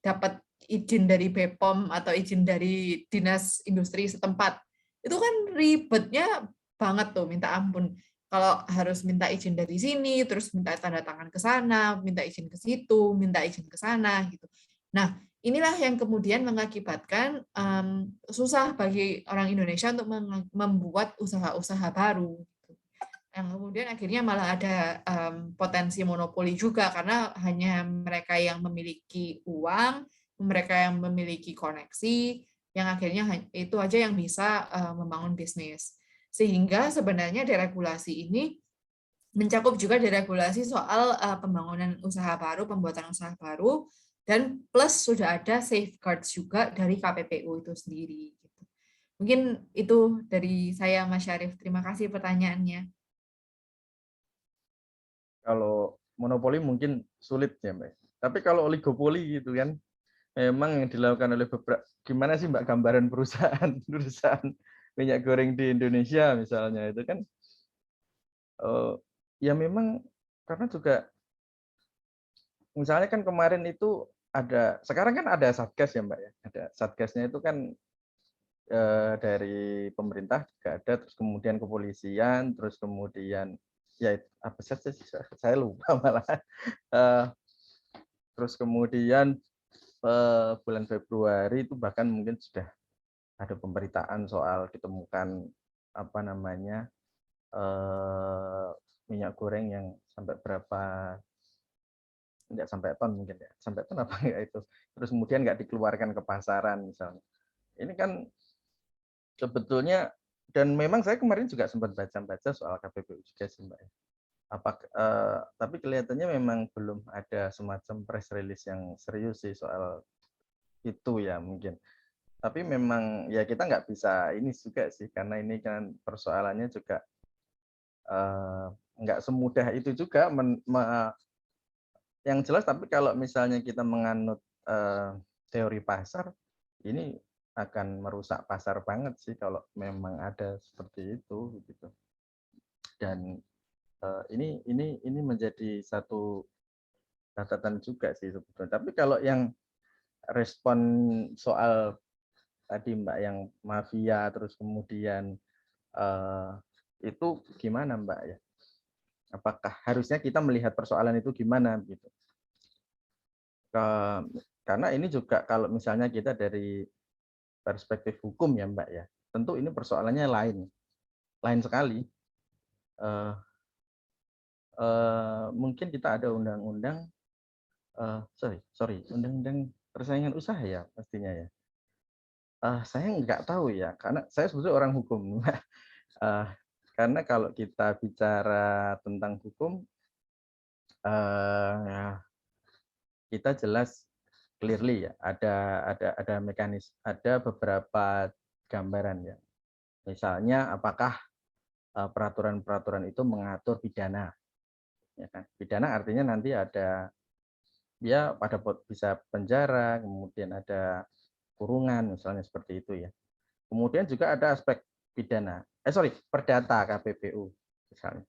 dapat izin dari BPOM atau izin dari Dinas Industri setempat. Itu kan ribetnya banget tuh, minta ampun. Kalau harus minta izin dari sini, terus minta tanda tangan ke sana, minta izin ke situ, minta izin ke sana gitu. Nah, inilah yang kemudian mengakibatkan susah bagi orang Indonesia untuk membuat usaha-usaha baru. Yang kemudian akhirnya malah ada potensi monopoli juga karena hanya mereka yang memiliki uang, mereka yang memiliki koneksi, yang akhirnya itu aja yang bisa membangun bisnis. Sehingga sebenarnya deregulasi ini mencakup juga deregulasi soal pembangunan usaha baru, pembuatan usaha baru, dan plus sudah ada safeguards juga dari KPPU itu sendiri. Mungkin itu dari saya, Mas Syarif. Terima kasih pertanyaannya. Kalau monopoli mungkin sulit ya, Mbak. Tapi kalau oligopoli gitu kan, memang yang dilakukan oleh beberapa, gimana sih Mbak gambaran perusahaan minyak goreng di Indonesia misalnya itu kan, ya memang karena juga, misalnya kan kemarin itu ada, sekarang kan ada satgas ya Mbak ya, ada satgasnya itu kan dari pemerintah juga ada, terus kemudian kepolisian, terus kemudian ya apa saja saya lupa malah. Terus kemudian bulan Februari itu bahkan mungkin sudah ada pemberitaan soal ditemukan apa namanya minyak goreng yang sampai berapa, enggak sampai ton mungkin ya, sampai ton apa enggak itu, terus kemudian enggak dikeluarkan ke pasaran misalnya. Ini kan sebetulnya, dan memang saya kemarin juga sempat baca-baca soal KPPU juga sih Mbak. Tapi kelihatannya memang belum ada semacam press release yang serius sih soal itu ya mungkin. Tapi memang ya kita nggak bisa ini juga sih, karena ini kan persoalannya juga nggak semudah itu juga. Yang jelas, tapi kalau misalnya kita menganut teori pasar, ini akan merusak pasar banget sih kalau memang ada seperti itu gitu. Dan ini menjadi satu catatan juga sih sebetulnya. Tapi kalau yang respon soal tadi Mbak yang mafia terus kemudian itu gimana Mbak ya? Apakah harusnya kita melihat persoalan itu gimana gitu? Karena ini juga kalau misalnya kita dari perspektif hukum ya Mbak ya, tentu ini persoalannya lain sekali. Mungkin kita ada undang-undang, undang-undang persaingan usaha ya pastinya ya. Saya nggak tahu ya, karena saya sebetulnya orang hukum. Karena kalau kita bicara tentang hukum, kita jelas clearly ya, ada mekanis, ada beberapa gambaran ya. Misalnya apakah peraturan-peraturan itu mengatur pidana, ya kan? Pidana artinya nanti ada ya bisa penjara, kemudian ada kurungan misalnya seperti itu ya. Kemudian juga ada aspek pidana. Perdata KPPU misalnya.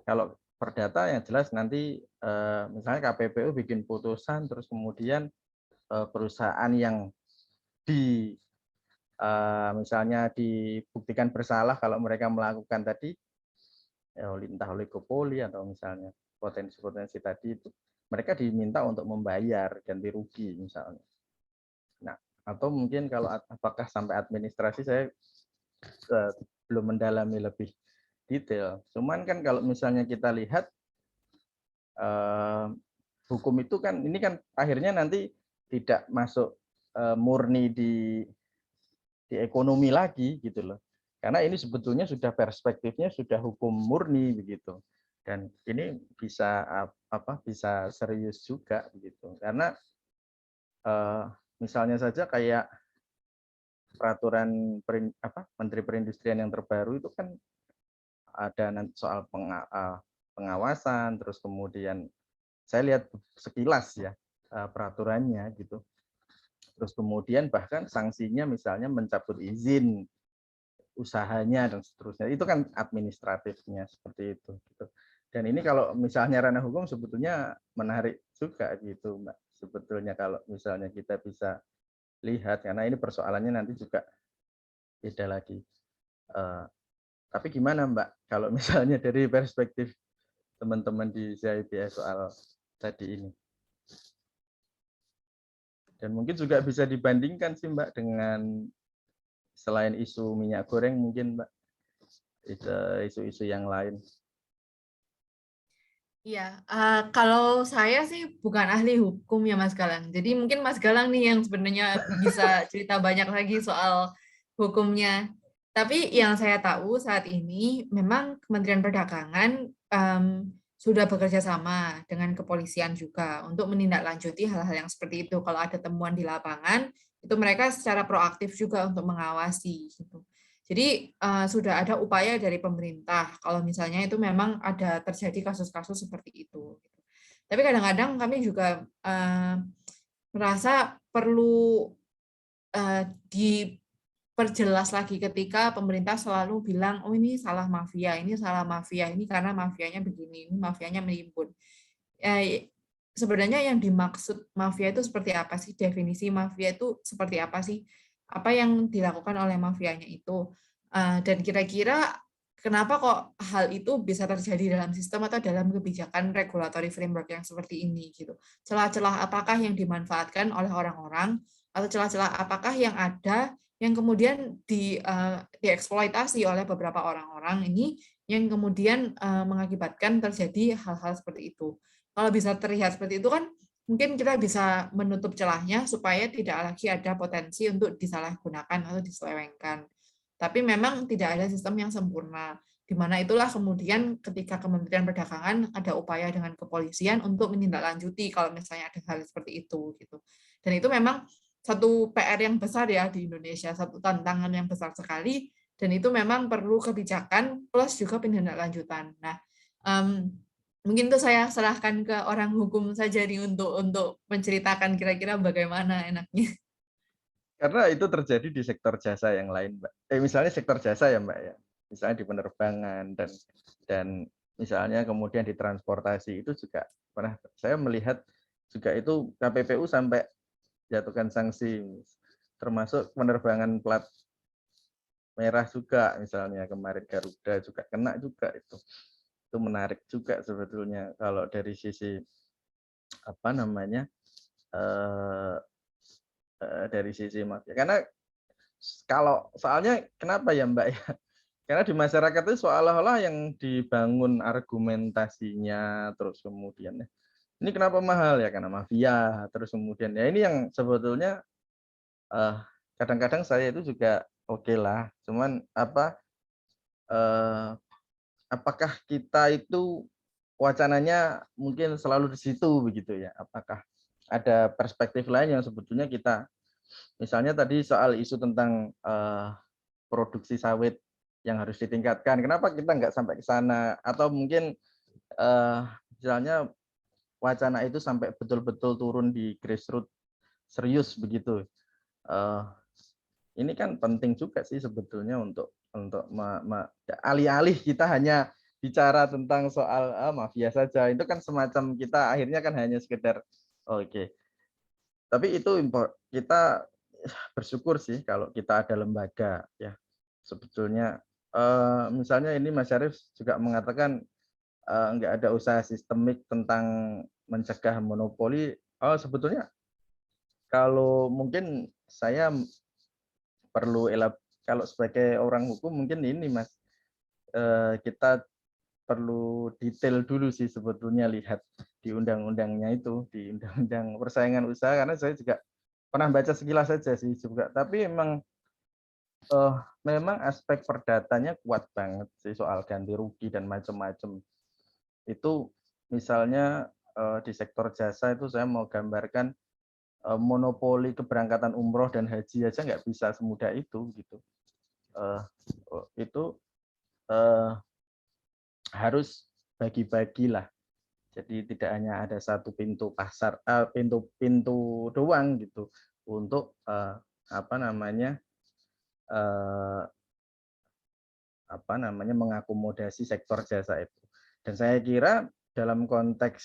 Kalau perdata yang jelas nanti misalnya KPPU bikin putusan terus kemudian perusahaan yang misalnya dibuktikan bersalah kalau mereka melakukan tadi entah oligopoli atau misalnya potensi-potensi tadi itu mereka diminta untuk membayar ganti rugi misalnya. Nah, atau mungkin kalau apakah sampai administrasi saya belum mendalami lebih detail. Cuman kan kalau misalnya kita lihat hukum itu kan ini kan akhirnya nanti tidak masuk murni di ekonomi lagi gitu loh. Karena ini sebetulnya sudah perspektifnya sudah hukum murni begitu. Dan ini bisa bisa serius juga begitu. Karena misalnya saja kayak peraturan Menteri Perindustrian yang terbaru itu kan ada soal pengawasan, terus kemudian saya lihat sekilas ya peraturannya gitu. Terus kemudian bahkan sanksinya misalnya mencabut izin usahanya dan seterusnya. Itu kan administratifnya seperti itu. Gitu. Dan ini kalau misalnya ranah hukum sebetulnya menarik juga gitu, Mbak. Sebetulnya kalau misalnya kita bisa lihat, karena ini persoalannya nanti juga beda lagi. Tapi gimana Mbak, kalau misalnya dari perspektif teman-teman di CIBS soal tadi ini? Dan mungkin juga bisa dibandingkan sih Mbak dengan selain isu minyak goreng mungkin Mbak, isu-isu yang lain. Iya, kalau saya sih bukan ahli hukum ya Mas Galang. Jadi mungkin Mas Galang nih yang sebenarnya bisa cerita banyak lagi soal hukumnya. Tapi yang saya tahu saat ini memang Kementerian Perdagangan sudah bekerja sama dengan kepolisian juga untuk menindaklanjuti hal-hal yang seperti itu. Kalau ada temuan di lapangan, itu mereka secara proaktif juga untuk mengawasi gitu. Jadi sudah ada upaya dari pemerintah kalau misalnya itu memang ada terjadi kasus-kasus seperti itu. Tapi kadang-kadang kami juga merasa perlu diperjelas lagi ketika pemerintah selalu bilang, oh ini salah mafia, ini karena mafianya begini, ini mafianya menimbun. Sebenarnya yang dimaksud mafia itu seperti apa sih? Definisi mafia itu seperti apa sih? Apa yang dilakukan oleh mafianya itu? Dan kira-kira kenapa kok hal itu bisa terjadi dalam sistem atau dalam kebijakan regulatory framework yang seperti ini gitu. Celah-celah apakah yang dimanfaatkan oleh orang-orang atau celah-celah apakah yang ada yang kemudian dieksploitasi oleh beberapa orang-orang ini yang kemudian mengakibatkan terjadi hal-hal seperti itu. Kalau bisa terlihat seperti itu kan mungkin kita bisa menutup celahnya supaya tidak lagi ada potensi untuk disalahgunakan atau diselewengkan. Tapi memang tidak ada sistem yang sempurna, di mana itulah kemudian ketika Kementerian Perdagangan ada upaya dengan kepolisian untuk menindaklanjuti kalau misalnya ada hal seperti itu gitu. Dan itu memang satu PR yang besar ya di Indonesia, satu tantangan yang besar sekali, dan itu memang perlu kebijakan plus juga penindaklanjutan. Nah, mungkin itu saya serahkan ke orang hukum saja nih untuk menceritakan kira-kira bagaimana enaknya. Karena itu terjadi di sektor jasa yang lain, Mbak. Misalnya sektor jasa ya, Mbak ya. Misalnya di penerbangan dan misalnya kemudian di transportasi itu juga pernah saya melihat juga itu KPPU sampai jatuhkan sanksi termasuk penerbangan plat merah juga misalnya kemarin Garuda juga kena juga itu menarik juga sebetulnya kalau dari sisi apa namanya dari sisi mafia karena kalau soalnya kenapa ya Mbak ya karena di masyarakat itu seolah-olah yang dibangun argumentasinya terus kemudian ya ini kenapa mahal ya karena mafia terus kemudian ya ini yang sebetulnya kadang-kadang saya itu juga oke lah cuman apakah kita itu wacananya mungkin selalu di situ begitu ya apakah ada perspektif lain yang sebetulnya kita, misalnya tadi soal isu tentang produksi sawit yang harus ditingkatkan. Kenapa kita nggak sampai ke sana? Atau mungkin misalnya wacana itu sampai betul-betul turun di grassroots serius begitu. Ini kan penting juga sih sebetulnya untuk alih-alih kita hanya bicara tentang soal mafia saja. Itu kan semacam kita akhirnya kan hanya sekedar oke. Tapi itu kita bersyukur sih kalau kita ada lembaga ya. Sebetulnya misalnya ini Mas Syarif juga mengatakan nggak ada usaha sistemik tentang mencegah monopoli. Sebetulnya kalau mungkin saya perlu kalau sebagai orang hukum mungkin ini Mas, kita perlu detail dulu sih sebetulnya lihat di undang-undangnya itu, di undang-undang persaingan usaha, karena saya juga pernah baca sekilas saja sih juga, tapi memang aspek perdatanya kuat banget sih soal ganti rugi dan macam-macam. Itu misalnya di sektor jasa itu saya mau gambarkan monopoli keberangkatan umroh dan haji aja nggak bisa semudah itu gitu. Itu harus bagi-bagilah. Jadi tidak hanya ada satu pintu pasar, pintu doang gitu untuk mengakomodasi sektor jasa itu. Dan saya kira dalam konteks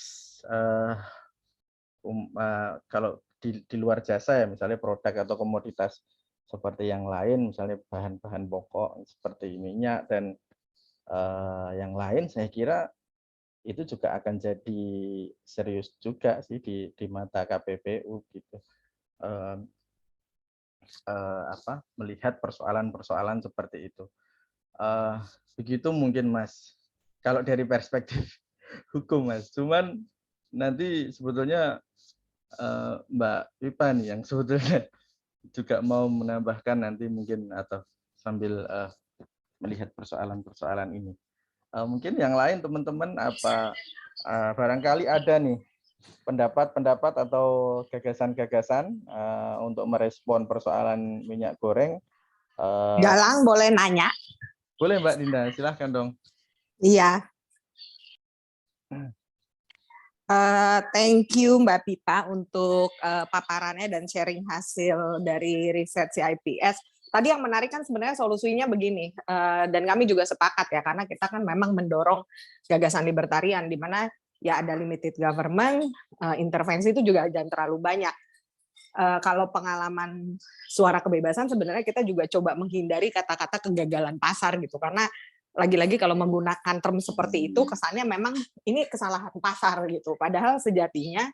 kalau di luar jasa ya, misalnya produk atau komoditas seperti yang lain, misalnya bahan-bahan pokok seperti minyak dan yang lain, saya kira itu juga akan jadi serius juga sih di mata KPPU gitu. Melihat persoalan-persoalan seperti itu. Begitu mungkin Mas. Kalau dari perspektif hukum Mas. Cuman nanti sebetulnya Mbak Pipa nih yang sebetulnya juga mau menambahkan nanti mungkin atau sambil melihat persoalan-persoalan ini. Mungkin yang lain teman-teman barangkali ada nih pendapat-pendapat atau gagasan-gagasan untuk merespon persoalan minyak goreng. Galang boleh nanya? Boleh Mbak Dinda, silahkan dong. Iya. Thank you Mbak Pipa untuk paparannya dan sharing hasil dari riset CIPS. Tadi yang menarik kan sebenarnya solusinya begini, dan kami juga sepakat ya, karena kita kan memang mendorong gagasan libertarian, di mana ya ada limited government, intervensi itu juga jangan terlalu banyak. Kalau pengalaman suara kebebasan sebenarnya kita juga coba menghindari kata-kata kegagalan pasar gitu, karena lagi-lagi kalau menggunakan term seperti itu kesannya memang ini kesalahan pasar gitu. Padahal sejatinya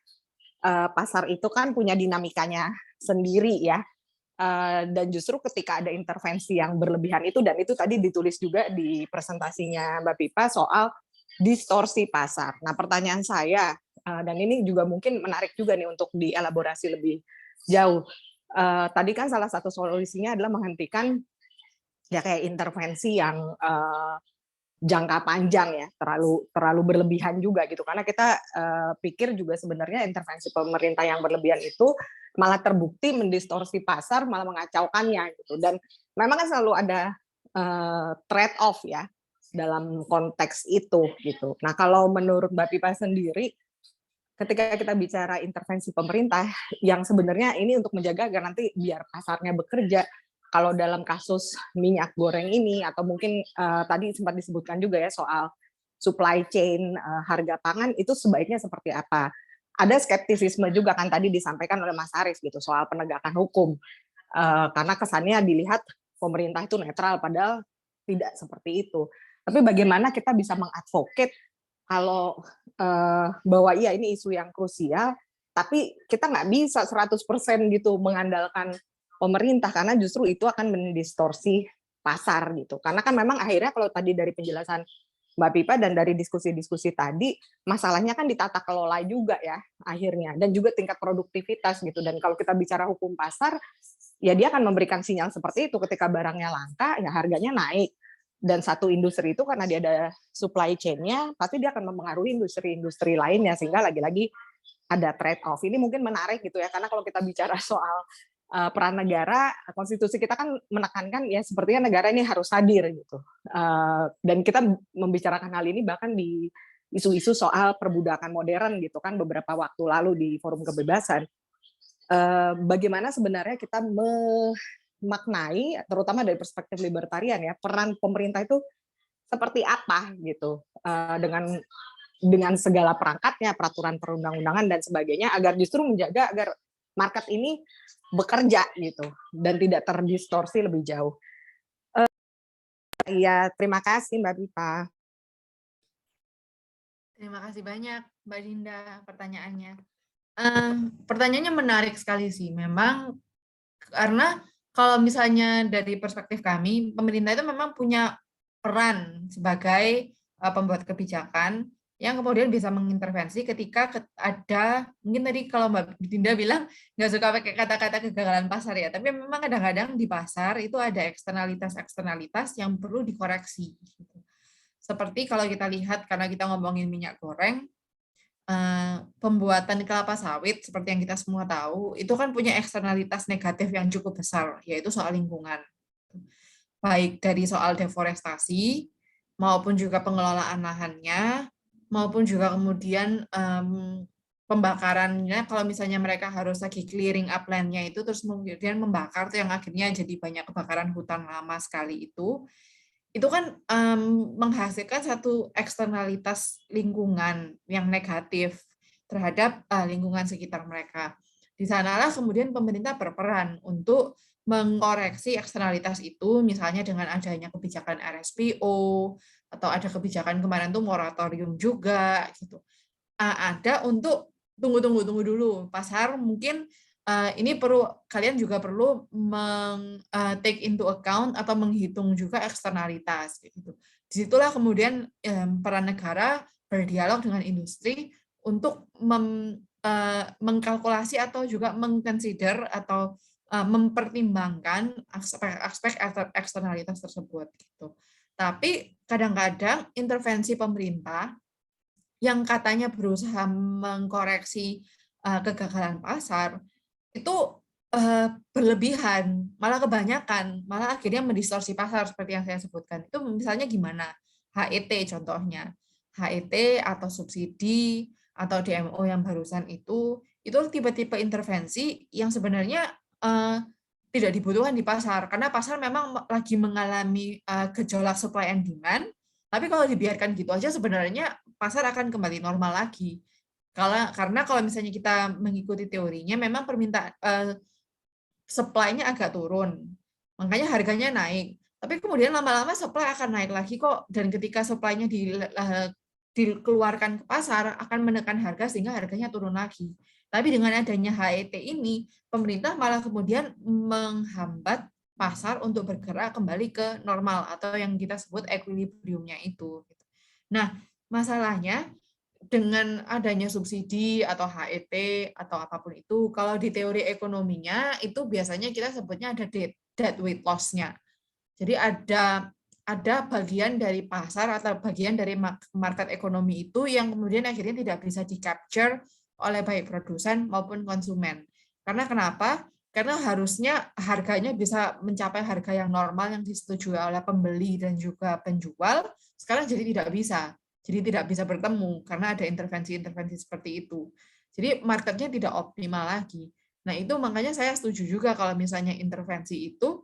pasar itu kan punya dinamikanya sendiri ya. Dan justru ketika ada intervensi yang berlebihan itu, dan itu tadi ditulis juga di presentasinya Mbak Pipa soal distorsi pasar. Nah pertanyaan saya, dan ini juga mungkin menarik juga nih untuk dielaborasi lebih jauh. Tadi kan salah satu solusinya adalah menghentikan ya kayak intervensi yang jangka panjang ya, terlalu berlebihan juga gitu, karena kita pikir juga sebenarnya intervensi pemerintah yang berlebihan itu malah terbukti mendistorsi pasar, malah mengacaukannya gitu. Dan memang kan selalu ada trade off ya dalam konteks itu gitu. Nah kalau menurut Mbak Pipa sendiri, ketika kita bicara intervensi pemerintah yang sebenarnya ini untuk menjaga agar nanti biar pasarnya bekerja, kalau dalam kasus minyak goreng ini, atau mungkin tadi sempat disebutkan juga ya soal supply chain harga pangan, itu sebaiknya seperti apa? Ada skeptisisme juga kan tadi disampaikan oleh Mas Arief gitu soal penegakan hukum, karena kesannya dilihat pemerintah itu netral, padahal tidak seperti itu. Tapi bagaimana kita bisa mengadvocate kalau bahwa iya ini isu yang krusial, tapi kita nggak bisa 100% gitu mengandalkan pemerintah, karena justru itu akan mendistorsi pasar gitu. Karena kan memang akhirnya kalau tadi dari penjelasan Mbak Pipa dan dari diskusi-diskusi tadi, masalahnya kan di tata kelola juga ya akhirnya, dan juga tingkat produktivitas gitu. Dan kalau kita bicara hukum pasar, ya dia akan memberikan sinyal seperti itu, ketika barangnya langka, ya harganya naik. Dan satu industri itu karena dia ada supply chain-nya, pasti dia akan mempengaruhi industri-industri lainnya, sehingga lagi-lagi ada trade off. Ini mungkin menarik gitu ya, karena kalau kita bicara soal peran negara, konstitusi kita kan menekankan ya sepertinya negara ini harus hadir gitu. Dan kita membicarakan hal ini bahkan di isu-isu soal perbudakan modern gitu kan beberapa waktu lalu di Forum Kebebasan. Bagaimana sebenarnya kita memaknai, terutama dari perspektif libertarian ya, peran pemerintah itu seperti apa gitu, dengan segala perangkatnya, peraturan perundang-undangan dan sebagainya, agar justru menjaga agar market ini bekerja gitu dan tidak terdistorsi lebih jauh. Ya, terima kasih Mbak Pipa. Terima kasih banyak Mbak Dinda pertanyaannya. Pertanyaannya menarik sekali sih. Memang karena kalau misalnya dari perspektif kami, pemerintah itu memang punya peran sebagai pembuat kebijakan yang kemudian bisa mengintervensi ketika ada, mungkin tadi kalau Mbak Dinda bilang nggak suka pakai kata-kata kegagalan pasar ya, tapi memang kadang-kadang di pasar itu ada eksternalitas yang perlu dikoreksi. Seperti kalau kita lihat, karena kita ngomongin minyak goreng, pembuatan kelapa sawit seperti yang kita semua tahu itu kan punya eksternalitas negatif yang cukup besar, yaitu soal lingkungan, baik dari soal deforestasi maupun juga pengelolaan lahannya, maupun juga kemudian pembakarannya. Kalau misalnya mereka harus lagi clearing up land-nya itu terus kemudian membakar tuh yang akhirnya jadi banyak kebakaran hutan lama sekali itu kan menghasilkan satu eksternalitas lingkungan yang negatif terhadap lingkungan sekitar mereka. Di sanalah kemudian pemerintah berperan untuk mengoreksi eksternalitas itu, misalnya dengan adanya kebijakan RSPO, atau ada kebijakan kemarin tuh moratorium juga, gitu. Ada untuk tunggu dulu, pasar mungkin ini kalian juga perlu take into account atau menghitung juga eksternalitas gitu. Disitulah kemudian peran negara berdialog dengan industri untuk mengkalkulasi atau juga mengconsider atau mempertimbangkan aspek eksternalitas tersebut gitu. Tapi kadang-kadang intervensi pemerintah yang katanya berusaha mengkoreksi kegagalan pasar itu berlebihan, malah kebanyakan, malah akhirnya mendistorsi pasar seperti yang saya sebutkan. Itu misalnya gimana? HET contohnya. HET atau subsidi atau DMO yang barusan itu tipe-tipe intervensi yang sebenarnya tidak dibutuhkan di pasar, karena pasar memang lagi mengalami gejolak supply and demand, tapi kalau dibiarkan gitu aja sebenarnya pasar akan kembali normal lagi. Karena kalau misalnya kita mengikuti teorinya, memang permintaan supply-nya agak turun, makanya harganya naik. Tapi kemudian lama-lama supply akan naik lagi kok, dan ketika supply-nya dikeluarkan ke pasar akan menekan harga sehingga harganya turun lagi. Tapi dengan adanya HET ini, pemerintah malah kemudian menghambat pasar untuk bergerak kembali ke normal atau yang kita sebut equilibrium-nya itu. Nah, masalahnya dengan adanya subsidi atau HET atau apapun itu, kalau di teori ekonominya itu biasanya kita sebutnya ada dead weight loss-nya. Jadi ada bagian dari pasar atau bagian dari market ekonomi itu yang kemudian akhirnya tidak bisa di-capture oleh baik produsen maupun konsumen. Karena kenapa? Karena harusnya harganya bisa mencapai harga yang normal yang disetujui oleh pembeli dan juga penjual, sekarang jadi tidak bisa. Jadi tidak bisa bertemu karena ada intervensi-intervensi seperti itu. Jadi marketnya tidak optimal lagi. Nah itu makanya saya setuju juga kalau misalnya intervensi itu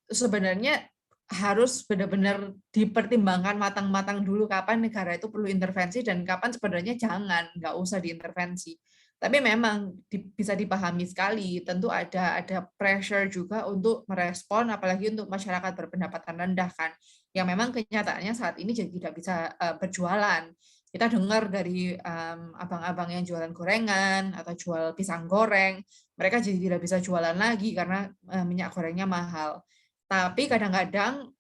sebenarnya harus benar-benar dipertimbangkan matang-matang dulu kapan negara itu perlu intervensi dan kapan sebenarnya jangan, nggak usah diintervensi. Tapi memang bisa dipahami sekali, tentu ada pressure juga untuk merespon, apalagi untuk masyarakat berpendapatan rendah kan, yang memang kenyataannya saat ini jadi tidak bisa berjualan. Kita dengar dari abang-abang yang jualan gorengan atau jual pisang goreng, mereka jadi tidak bisa jualan lagi karena minyak gorengnya mahal. Tapi kadang-kadang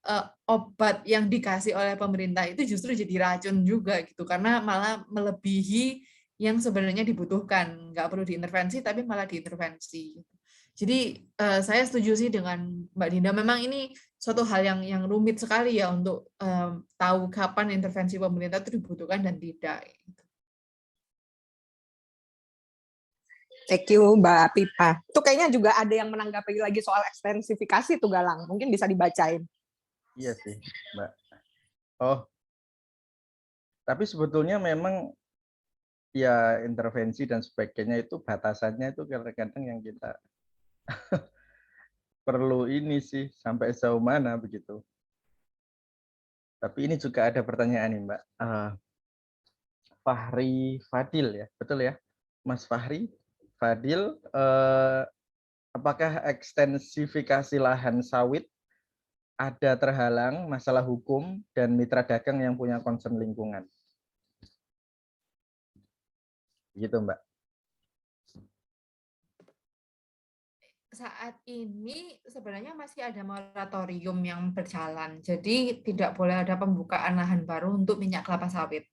obat yang dikasih oleh pemerintah itu justru jadi racun juga gitu, karena malah melebihi yang sebenarnya dibutuhkan, nggak perlu diintervensi tapi malah diintervensi. Jadi saya setuju sih dengan Mbak Dinda, memang ini suatu hal yang rumit sekali ya untuk tahu kapan intervensi pemerintah itu dibutuhkan dan tidak. Thank you Mbak Pipa. Itu kayaknya juga ada yang menanggapi lagi soal ekstensifikasi tuh Galang. Mungkin bisa dibacain. Iya sih, Mbak. Oh, tapi sebetulnya memang ya intervensi dan sebagainya itu batasannya itu kadang-kadang yang kita perlu ini sih sampai sejauh mana begitu. Tapi ini juga ada pertanyaan nih Mbak. Fahri Fadil ya, betul ya, Mas Fahri Fadil. Apakah ekstensifikasi lahan sawit ada terhalang masalah hukum dan mitra dagang yang punya concern lingkungan? Gitu Mbak. Saat ini sebenarnya masih ada moratorium yang berjalan, jadi tidak boleh ada pembukaan lahan baru untuk minyak kelapa sawit.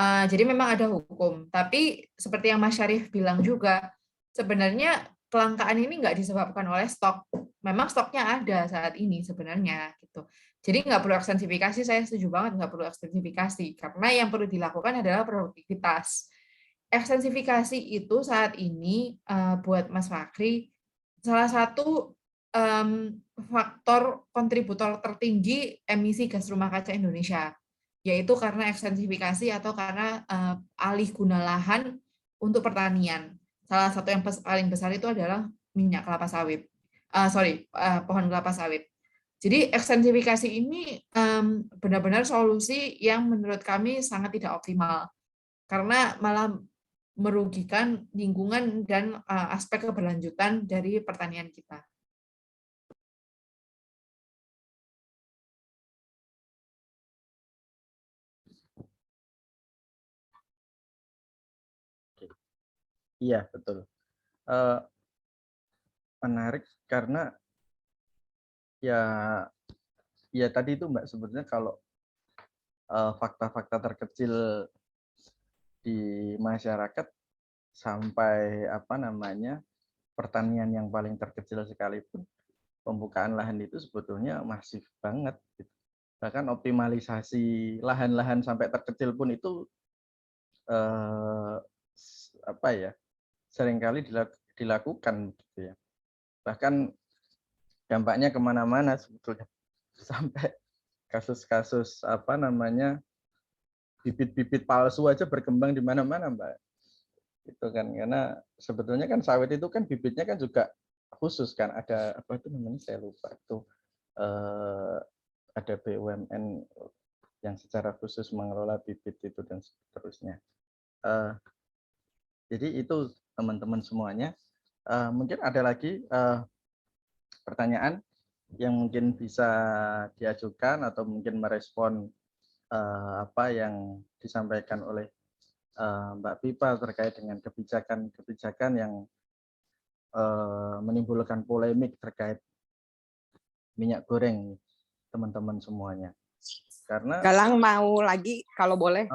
Jadi memang ada hukum, tapi seperti yang Mas Syarif bilang juga, sebenarnya kelangkaan ini nggak disebabkan oleh stok. Memang stoknya ada saat ini sebenarnya, gitu. Jadi nggak perlu ekstensifikasi, saya setuju banget nggak perlu ekstensifikasi, karena yang perlu dilakukan adalah produktivitas. Ekstensifikasi itu saat ini buat Mas Fakri, salah satu faktor kontributor tertinggi emisi gas rumah kaca Indonesia, yaitu karena ekstensifikasi atau karena alih guna lahan untuk pertanian. Salah satu yang paling besar itu adalah minyak kelapa sawit. Pohon kelapa sawit. Jadi ekstensifikasi ini benar-benar solusi yang menurut kami sangat tidak optimal, karena malah merugikan lingkungan dan aspek keberlanjutan dari pertanian kita. Iya, betul. Menarik karena ya tadi itu Mbak, sebetulnya kalau fakta-fakta terkecil di masyarakat sampai pertanian yang paling terkecil sekalipun pembukaan lahan itu sebetulnya masif banget gitu. Bahkan optimalisasi lahan-lahan sampai terkecil pun itu seringkali dilakukan gitu ya. Bahkan dampaknya kemana-mana sebetulnya, sampai kasus-kasus bibit-bibit palsu aja berkembang di mana-mana Mbak. Itu kan karena sebetulnya kan sawit itu kan bibitnya kan juga khusus kan, ada apa itu namanya saya lupa itu, ada BUMN yang secara khusus mengelola bibit itu dan seterusnya. Jadi itu teman-teman semuanya. Mungkin ada lagi pertanyaan yang mungkin bisa diajukan atau mungkin merespon apa yang disampaikan oleh Mbak Pipa terkait dengan kebijakan-kebijakan yang menimbulkan polemik terkait minyak goreng, teman-teman semuanya. Karena Galang mau lagi kalau boleh.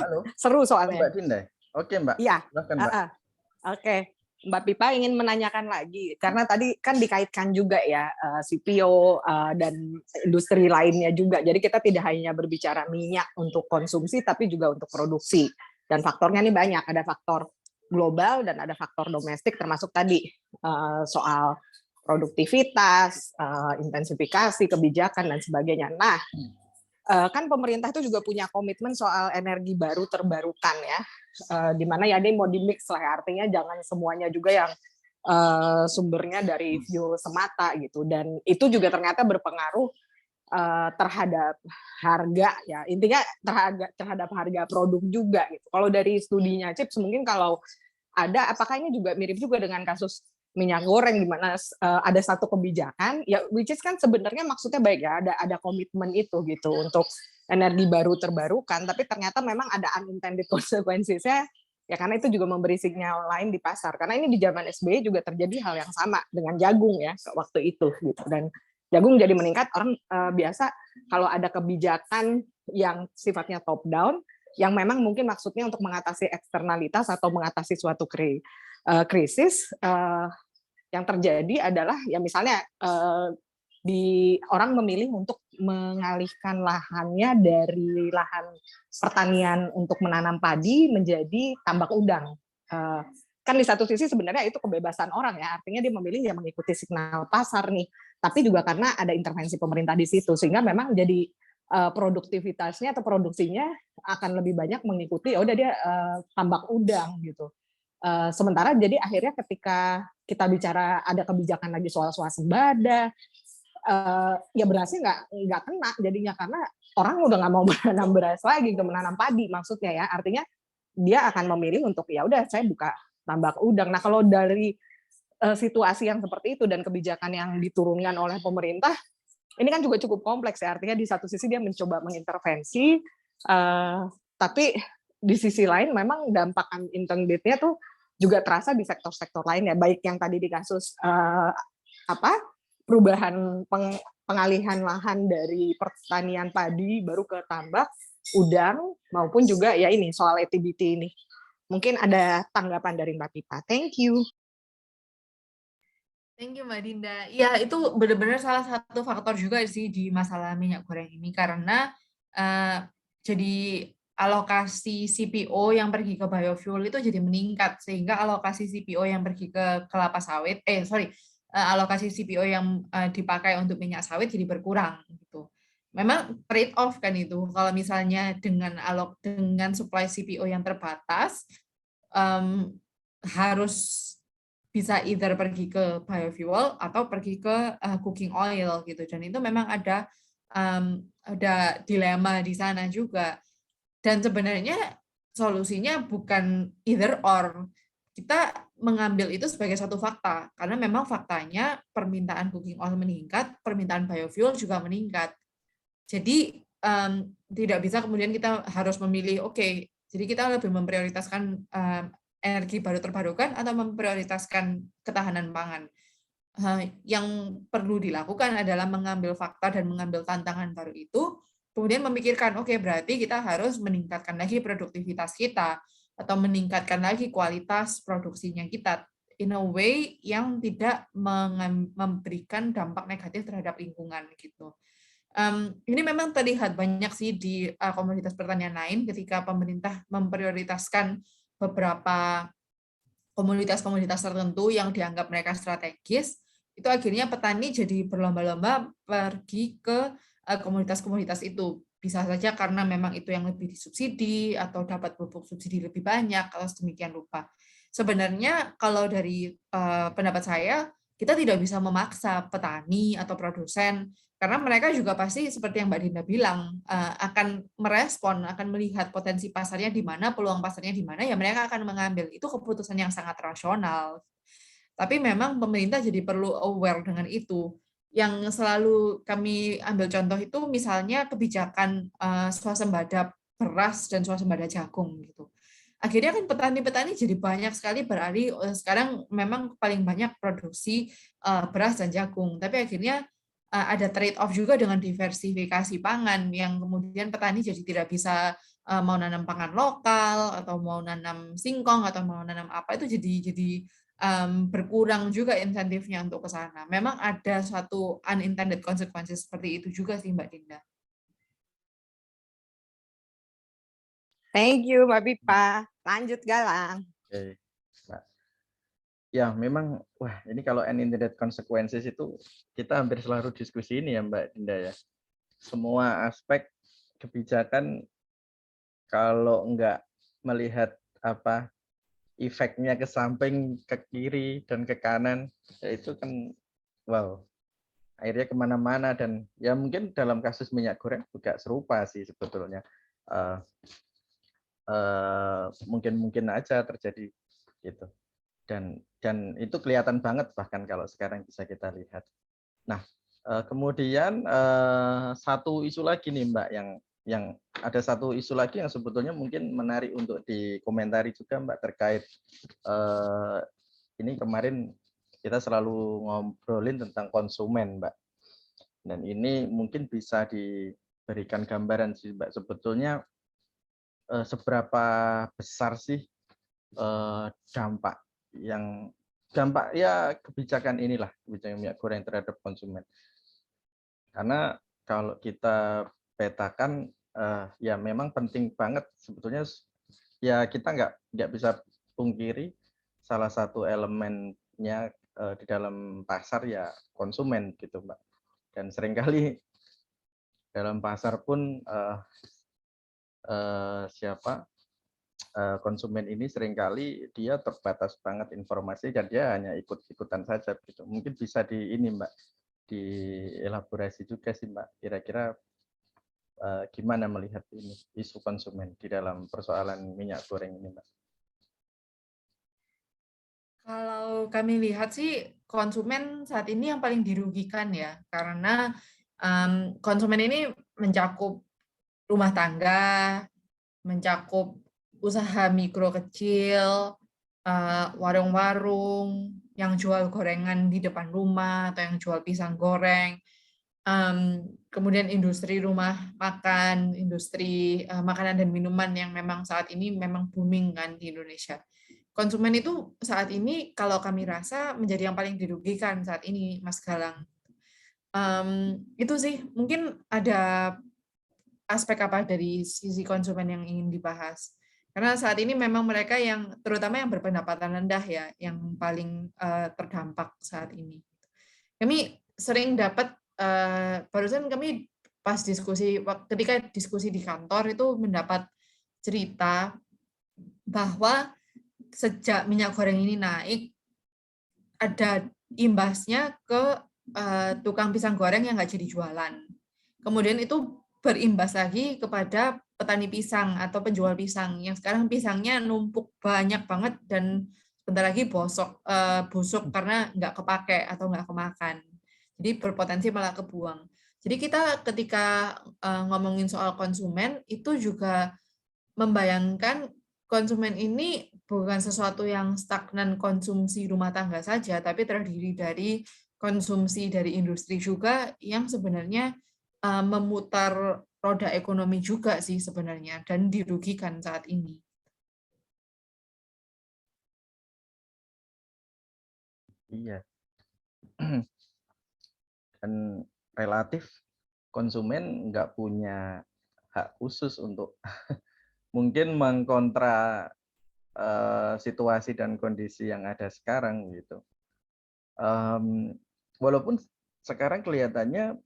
Halo. Seru soalnya. Mbak Dinda. Oke Mbak. Iya. Silahkan Mbak. Oke. Mbak Pipa ingin menanyakan lagi, karena tadi kan dikaitkan juga ya CPO dan industri lainnya juga. Jadi kita tidak hanya berbicara minyak untuk konsumsi, tapi juga untuk produksi. Dan faktornya ini banyak, ada faktor global dan ada faktor domestik, termasuk tadi soal produktivitas, intensifikasi, kebijakan, dan sebagainya. Nah, kan pemerintah itu juga punya komitmen soal energi baru terbarukan ya, di mana ya dia mau di-mix lah ya, artinya jangan semuanya juga yang sumbernya dari fuel semata gitu, dan itu juga ternyata berpengaruh terhadap harga ya, intinya terhadap harga produk juga gitu. Kalau dari studinya CIPS mungkin kalau ada, apakah ini juga mirip juga dengan kasus minyak goreng di mana ada satu kebijakan ya, which is kan sebenarnya maksudnya baik ya, ada komitmen itu gitu untuk energi baru terbarukan, tapi ternyata memang ada unintended consequences-nya ya, karena itu juga memberi sinyal lain di pasar. Karena ini di zaman SBY juga terjadi hal yang sama dengan jagung ya waktu itu gitu, dan jagung jadi meningkat. Orang biasa kalau ada kebijakan yang sifatnya top down yang memang mungkin maksudnya untuk mengatasi eksternalitas atau mengatasi suatu krisis, yang terjadi adalah ya misalnya di orang memilih untuk mengalihkan lahannya dari lahan pertanian untuk menanam padi menjadi tambak udang. Kan di satu sisi sebenarnya itu kebebasan orang ya, artinya dia memilih yang mengikuti signal pasar nih, tapi juga karena ada intervensi pemerintah di situ, sehingga memang jadi produktivitasnya atau produksinya akan lebih banyak mengikuti ya udah dia tambak udang gitu. Sementara jadi akhirnya ketika kita bicara ada kebijakan lagi soal swasembada, ya berasnya nggak kena jadinya karena orang udah nggak mau menanam beras lagi, ke menanam padi maksudnya ya, artinya dia akan memilih untuk ya udah saya buka tambak udang. Nah kalau dari situasi yang seperti itu dan kebijakan yang diturunkan oleh pemerintah, ini kan juga cukup kompleks ya, artinya di satu sisi dia mencoba mengintervensi, tapi di sisi lain memang dampak intendednya tuh juga terasa di sektor-sektor lain ya, baik yang tadi di kasus perubahan pengalihan lahan dari pertanian padi baru ke tambak udang, maupun juga ya ini soal ETBT ini. Mungkin ada tanggapan dari Mbak Pipa. Thank you. Thank you Mbak Dinda. Ya itu benar-benar salah satu faktor juga sih di masalah minyak goreng ini karena jadi alokasi CPO yang pergi ke biofuel itu jadi meningkat sehingga alokasi CPO yang pergi ke kelapa sawit, alokasi CPO yang dipakai untuk minyak sawit jadi berkurang gitu. Memang trade off kan itu. Kalau misalnya dengan supply CPO yang terbatas harus bisa either pergi ke biofuel atau pergi ke cooking oil gitu. Dan itu memang ada dilema di sana juga. Dan sebenarnya solusinya bukan either or. Kita mengambil itu sebagai satu fakta, karena memang faktanya permintaan cooking oil meningkat, permintaan biofuel juga meningkat. Jadi tidak bisa kemudian kita harus memilih, oke, jadi kita lebih memprioritaskan energi baru terbarukan atau memprioritaskan ketahanan pangan. Yang perlu dilakukan adalah mengambil fakta dan mengambil tantangan baru itu, kemudian memikirkan, oke, berarti kita harus meningkatkan lagi produktivitas kita, atau meningkatkan lagi kualitas produksinya kita in a way yang tidak memberikan dampak negatif terhadap lingkungan gitu. Ini memang terlihat banyak sih di komoditas pertanian lain ketika pemerintah memprioritaskan beberapa komoditas-komoditas tertentu yang dianggap mereka strategis, itu akhirnya petani jadi berlomba-lomba pergi ke komoditas-komoditas itu. Bisa saja karena memang itu yang lebih disubsidi atau dapat pupuk subsidi lebih banyak atau sedemikian rupa. Sebenarnya kalau dari pendapat saya, kita tidak bisa memaksa petani atau produsen karena mereka juga pasti seperti yang Mbak Dinda bilang akan merespon, akan melihat potensi pasarnya di mana, peluang pasarnya di mana, ya mereka akan mengambil. Itu keputusan yang sangat rasional. Tapi memang pemerintah jadi perlu aware dengan itu. Yang selalu kami ambil contoh itu misalnya kebijakan swasembada beras dan swasembada jagung gitu. Akhirnya kan petani-petani jadi banyak sekali beralih sekarang memang paling banyak produksi beras dan jagung. Tapi akhirnya ada trade off juga dengan diversifikasi pangan yang kemudian petani jadi tidak bisa mau nanam pangan lokal atau mau nanam singkong atau mau nanam apa itu jadi berkurang juga insentifnya untuk ke sana. Memang ada suatu unintended consequences seperti itu juga sih Mbak Dinda. Thank you Mbak Pipa. Lanjut Galang. Oke. Ya, memang wah ini kalau unintended consequences itu kita hampir selalu diskusi ini ya Mbak Dinda ya. Semua aspek kebijakan kalau enggak melihat efeknya ke samping, ke kiri dan ke kanan, ya itu kan wow akhirnya kemana-mana. Dan ya mungkin dalam kasus minyak goreng juga serupa sih sebetulnya. Mungkin aja terjadi gitu. Dan itu kelihatan banget bahkan kalau sekarang bisa kita lihat. Nah, kemudian satu isu lagi nih Mbak, yang ada satu isu lagi yang sebetulnya mungkin menarik untuk dikomentari juga Mbak terkait ini kemarin kita selalu ngobrolin tentang konsumen Mbak. Dan ini mungkin bisa diberikan gambaran sih Mbak, sebetulnya seberapa besar sih dampak yang dampak ya kebijakan inilah, kebijakan minyak goreng terhadap konsumen. Karena kalau kita petakan ya memang penting banget sebetulnya, ya kita nggak bisa pungkiri salah satu elemennya di dalam pasar ya konsumen gitu Mbak. Dan seringkali dalam pasar pun konsumen ini seringkali dia terbatas banget informasi dan dia hanya ikut-ikutan saja gitu. Mungkin bisa di ini Mbak, dielaborasi juga sih Mbak, kira-kira gimana melihat ini isu konsumen di dalam persoalan minyak goreng ini Mbak? Kalau kami lihat sih konsumen saat ini yang paling dirugikan ya, karena konsumen ini mencakup rumah tangga, mencakup usaha mikro kecil, warung-warung yang jual gorengan di depan rumah atau yang jual pisang goreng, kemudian industri rumah makan, industri makanan dan minuman yang memang saat ini memang booming kan di Indonesia. Konsumen itu saat ini kalau kami rasa menjadi yang paling dirugikan saat ini, Mas Galang. Itu sih, mungkin ada aspek apa dari sisi konsumen yang ingin dibahas. Karena saat ini memang mereka yang, terutama yang berpendapatan rendah ya, yang paling terdampak saat ini. Kami sering dapat, barusan kami pas diskusi, ketika diskusi di kantor itu mendapat cerita bahwa sejak minyak goreng ini naik, ada imbasnya ke tukang pisang goreng yang nggak jadi jualan. Kemudian itu berimbas lagi kepada petani pisang atau penjual pisang yang sekarang pisangnya numpuk banyak banget dan sebentar lagi busuk karena nggak kepake atau nggak kemakan. Jadi berpotensi malah kebuang. Jadi kita ketika ngomongin soal konsumen itu juga membayangkan konsumen ini bukan sesuatu yang stagnan konsumsi rumah tangga saja, tapi terdiri dari konsumsi dari industri juga yang sebenarnya memutar roda ekonomi juga sih sebenarnya dan dirugikan saat ini. Iya. Dan relatif konsumen nggak punya hak khusus untuk mungkin mengkontra situasi dan kondisi yang ada sekarang gitu. Walaupun sekarang kelihatannya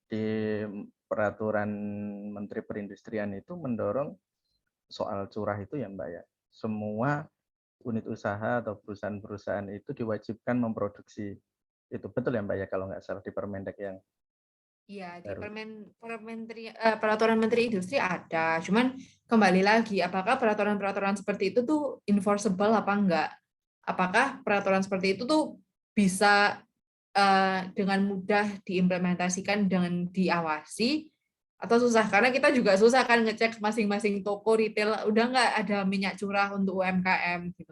di peraturan Menteri Perindustrian itu mendorong soal curah itu ya Mbak ya. Semua unit usaha atau perusahaan-perusahaan itu diwajibkan memproduksi itu, betul ya Mbak ya kalau nggak salah di Permendak yang Iya, di baru. peraturan Menteri Industri ada. Cuman kembali lagi, apakah peraturan-peraturan seperti itu tuh enforceable apa enggak? Apakah peraturan seperti itu tuh bisa dengan mudah diimplementasikan dengan diawasi atau susah? Karena kita juga susah kan ngecek masing-masing toko retail udah nggak ada minyak curah untuk UMKM gitu.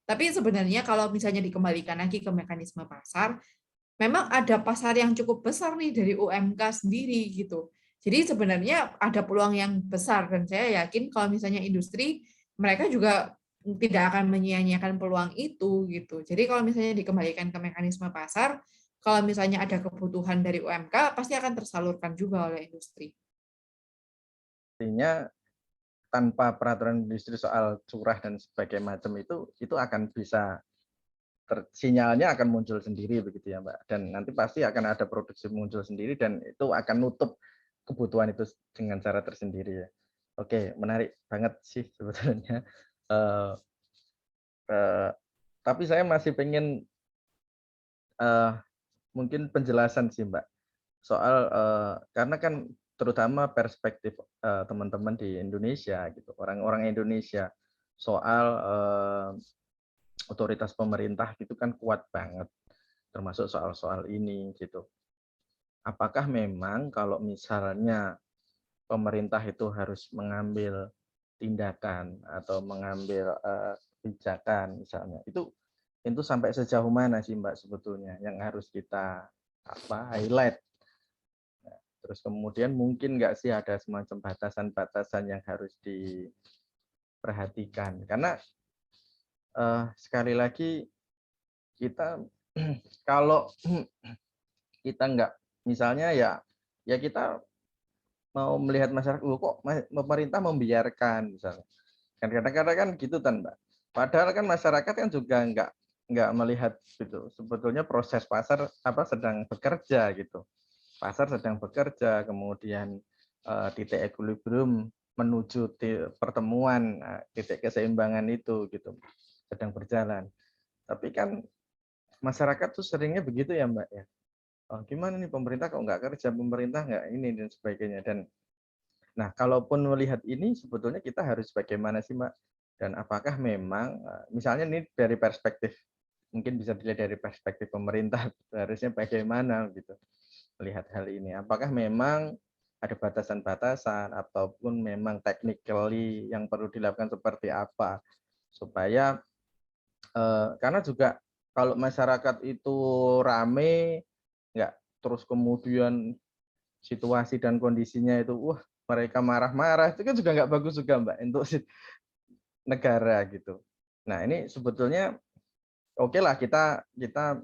Tapi sebenarnya kalau misalnya dikembalikan lagi ke mekanisme pasar, memang ada pasar yang cukup besar nih dari UMK sendiri gitu. Jadi sebenarnya ada peluang yang besar dan saya yakin kalau misalnya industri mereka juga tidak akan menyia-nyiakan peluang itu gitu. Jadi kalau misalnya dikembalikan ke mekanisme pasar, kalau misalnya ada kebutuhan dari UMK pasti akan tersalurkan juga oleh industri. Artinya tanpa peraturan industri soal curah dan sebagainya macam itu akan bisa sinyalnya akan muncul sendiri begitu ya Mbak, dan nanti pasti akan ada produksi muncul sendiri dan itu akan nutup kebutuhan itu dengan cara tersendiri ya. Oke, menarik banget sih sebetulnya. Tapi saya masih pengen mungkin penjelasan sih Mbak soal karena kan terutama perspektif teman-teman di Indonesia gitu, orang-orang Indonesia soal otoritas pemerintah gitu kan kuat banget, termasuk soal-soal ini gitu. Apakah memang kalau misalnya pemerintah itu harus mengambil tindakan atau mengambil kebijakan misalnya, itu sampai sejauh mana sih Mbak sebetulnya yang harus kita highlight? Terus kemudian mungkin nggak sih ada semacam batasan-batasan yang harus diperhatikan? Karena sekali lagi kita kalau kita nggak, misalnya ya kita mau melihat masyarakat, "Loh, kok pemerintah membiarkan," misalnya. Kan kadang-kadang kan gitu kan, Mbak. Padahal kan masyarakat kan juga nggak melihat gitu. Sebetulnya proses pasar sedang bekerja gitu. Pasar sedang bekerja, kemudian titik equilibrium menuju pertemuan, titik keseimbangan itu gitu sedang berjalan. Tapi kan masyarakat tuh seringnya begitu ya, Mbak ya. Oh, gimana nih pemerintah kok nggak kerja, pemerintah nggak ini dan sebagainya. Dan nah, kalaupun melihat ini sebetulnya kita harus bagaimana sih, Mbak? Dan apakah memang misalnya ini dari perspektif, mungkin bisa dilihat dari perspektif pemerintah, harusnya bagaimana gitu melihat hal ini. Apakah memang ada batasan-batasan ataupun memang technically yang perlu dilakukan seperti apa supaya karena juga kalau masyarakat itu rame, nggak terus kemudian situasi dan kondisinya itu, mereka marah-marah, itu kan juga nggak bagus juga, Mbak, untuk negara gitu. Nah, ini sebetulnya oke lah kita kita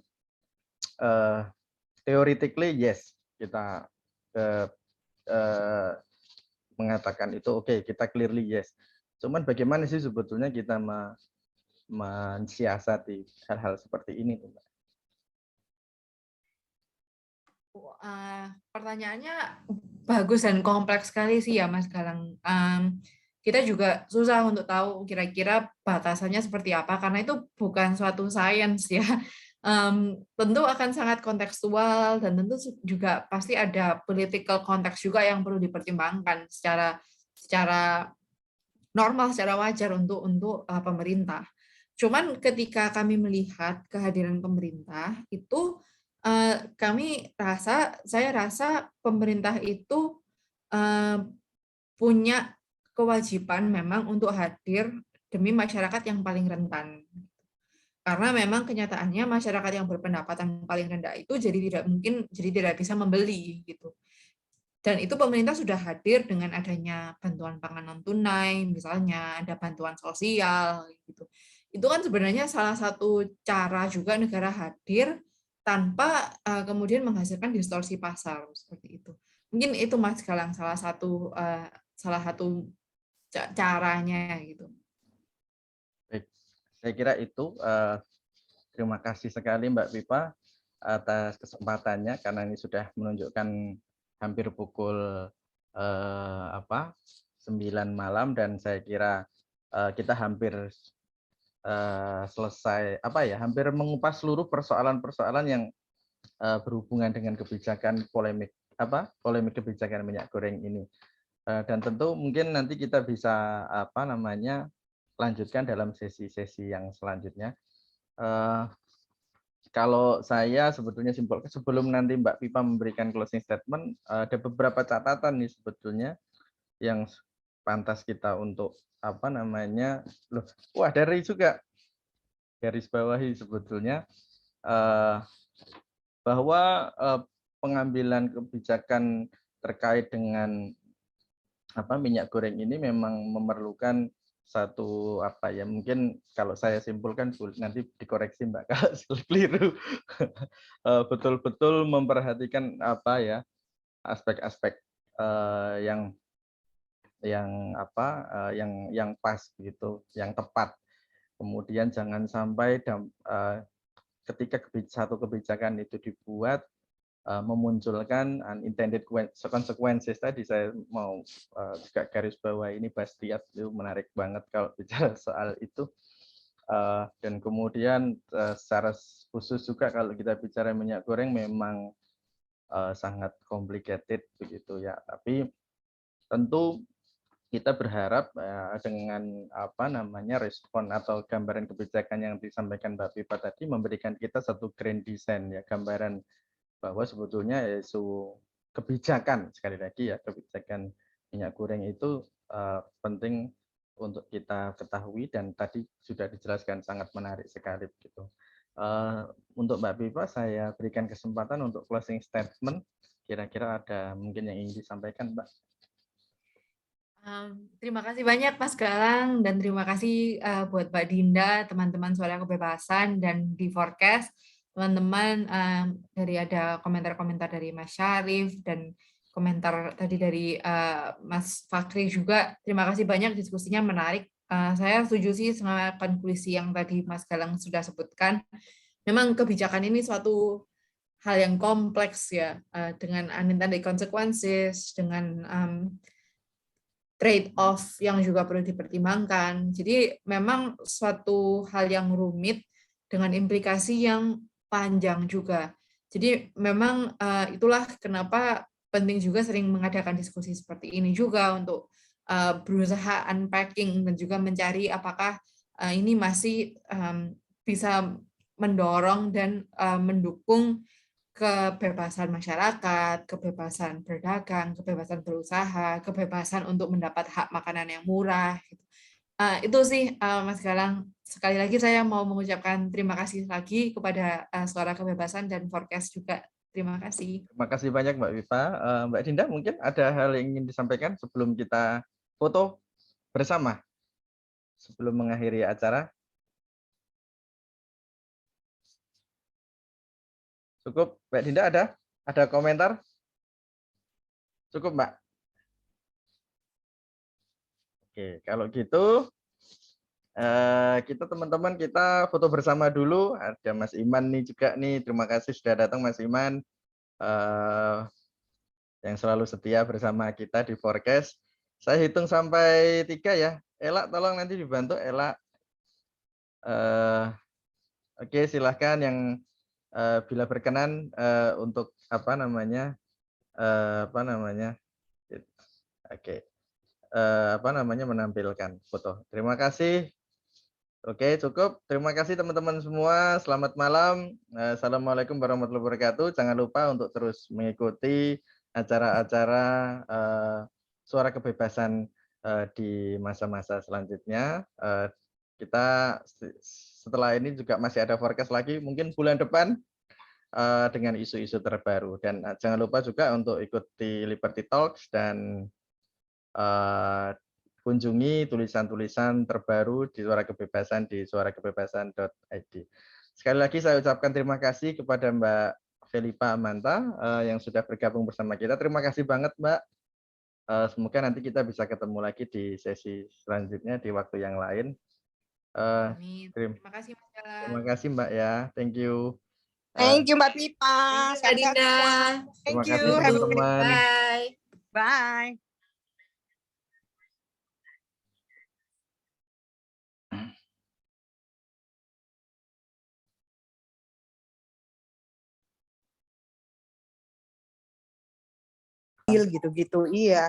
theoretically yes, kita mengatakan itu oke, kita clearly yes. Cuman bagaimana sih sebetulnya kita mensiasati hal-hal seperti ini, Mbak? Pertanyaannya bagus dan kompleks sekali sih ya Mas Galang. Kita juga susah untuk tahu kira-kira batasannya seperti apa karena itu bukan suatu sains ya. Tentu akan sangat kontekstual dan tentu juga pasti ada political konteks juga yang perlu dipertimbangkan secara normal, secara wajar untuk pemerintah. Cuman ketika kami melihat kehadiran pemerintah itu saya rasa pemerintah itu punya kewajiban memang untuk hadir demi masyarakat yang paling rentan. Karena memang kenyataannya masyarakat yang berpendapatan paling rendah itu jadi tidak bisa membeli gitu. Dan itu pemerintah sudah hadir dengan adanya bantuan pangan non tunai, misalnya ada bantuan sosial gitu. Itu kan sebenarnya salah satu cara juga negara hadir tanpa kemudian menghasilkan distorsi pasar seperti itu. Mungkin itu Mas Galang salah satu caranya gitu. Baik, saya kira itu terima kasih sekali Mbak Pipa atas kesempatannya karena ini sudah menunjukkan hampir pukul 9 malam dan saya kira kita hampir selesai hampir mengupas seluruh persoalan-persoalan yang berhubungan dengan kebijakan polemik kebijakan minyak goreng ini. Dan tentu mungkin nanti kita bisa lanjutkan dalam sesi-sesi yang selanjutnya. Kalau saya sebetulnya simpulkan sebelum nanti Mbak Pipa memberikan closing statement, ada beberapa catatan nih sebetulnya yang pantas kita untuk dari juga garis bawahi sebetulnya bahwa pengambilan kebijakan terkait dengan minyak goreng ini memang memerlukan satu mungkin kalau saya simpulkan nanti dikoreksi Mbak kalau keliru betul-betul memperhatikan aspek-aspek yang pas gitu, yang tepat. Kemudian jangan sampai ketika satu kebijakan itu dibuat memunculkan unintended consequences. Tadi saya mau juga garis bawah ini Bastiat itu menarik banget kalau bicara soal itu. Dan kemudian secara khusus juga kalau kita bicara minyak goreng memang sangat complicated begitu ya. Tapi tentu kita berharap dengan respon atau gambaran kebijakan yang disampaikan Mbak Pipa tadi memberikan kita satu grand design ya, gambaran bahwa sebetulnya isu kebijakan sekali lagi ya, kebijakan minyak goreng itu penting untuk kita ketahui dan tadi sudah dijelaskan sangat menarik sekali begitu. Untuk Mbak Pipa saya berikan kesempatan untuk closing statement. Kira-kira ada mungkin yang ingin disampaikan, Mbak? Terima kasih banyak Mas Galang dan terima kasih buat Mbak Dinda, teman-teman Suara Kebebasan dan di Forecast, teman-teman dari ada komentar-komentar dari Mas Syarif dan komentar tadi dari Mas Fakri juga. Terima kasih banyak, diskusinya menarik. Saya setuju sih sama konklusi yang tadi Mas Galang sudah sebutkan. Memang kebijakan ini suatu hal yang kompleks ya, dengan unintended consequences, dengan trade-off yang juga perlu dipertimbangkan. Jadi memang suatu hal yang rumit dengan implikasi yang panjang juga. Jadi memang itulah kenapa penting juga sering mengadakan diskusi seperti ini juga untuk berusaha unpacking dan juga mencari apakah ini masih bisa mendorong dan mendukung kebebasan masyarakat, kebebasan berdagang, kebebasan berusaha, kebebasan untuk mendapat hak makanan yang murah. Gitu. Itu sih Mas Galang. Sekali lagi saya mau mengucapkan terima kasih lagi kepada Suara Kebebasan dan Forecast juga. Terima kasih. Terima kasih banyak Mbak Viva. Mbak Dinda mungkin ada hal yang ingin disampaikan sebelum kita foto bersama sebelum mengakhiri acara. Cukup, Mbak Dinda ada? Ada komentar? Cukup, Mbak? Oke, kalau gitu kita teman-teman kita foto bersama dulu. Ada Mas Iman nih juga nih. Terima kasih sudah datang Mas Iman yang selalu setia bersama kita di Forecast. Saya hitung sampai 3 ya. Ela tolong nanti dibantu Ela. Oke, silahkan yang bila berkenan untuk menampilkan foto. Terima kasih. Oke, cukup. Terima kasih teman-teman semua. Selamat malam. Assalamualaikum warahmatullahi wabarakatuh. Jangan lupa untuk terus mengikuti acara-acara Suara Kebebasan di masa-masa selanjutnya. Kita setelah ini juga masih ada forecast lagi, mungkin bulan depan dengan isu-isu terbaru. Dan jangan lupa juga untuk ikuti Liberty Talks dan kunjungi tulisan-tulisan terbaru di Suara Kebebasan di suarakebebasan.id. Sekali lagi saya ucapkan terima kasih kepada Mbak Felipa Amanta yang sudah bergabung bersama kita. Terima kasih banget Mbak. Semoga nanti kita bisa ketemu lagi di sesi selanjutnya di waktu yang lain. Amin. Terima kasih Mas Galang. Terima kasih Mbak ya. Thank you. Thank you Mbak Pipa. Thank you Mbak Dinda. Thank Terima you. kasih Have a good teman-teman. Bye. Bye. Gitu-gitu, iya.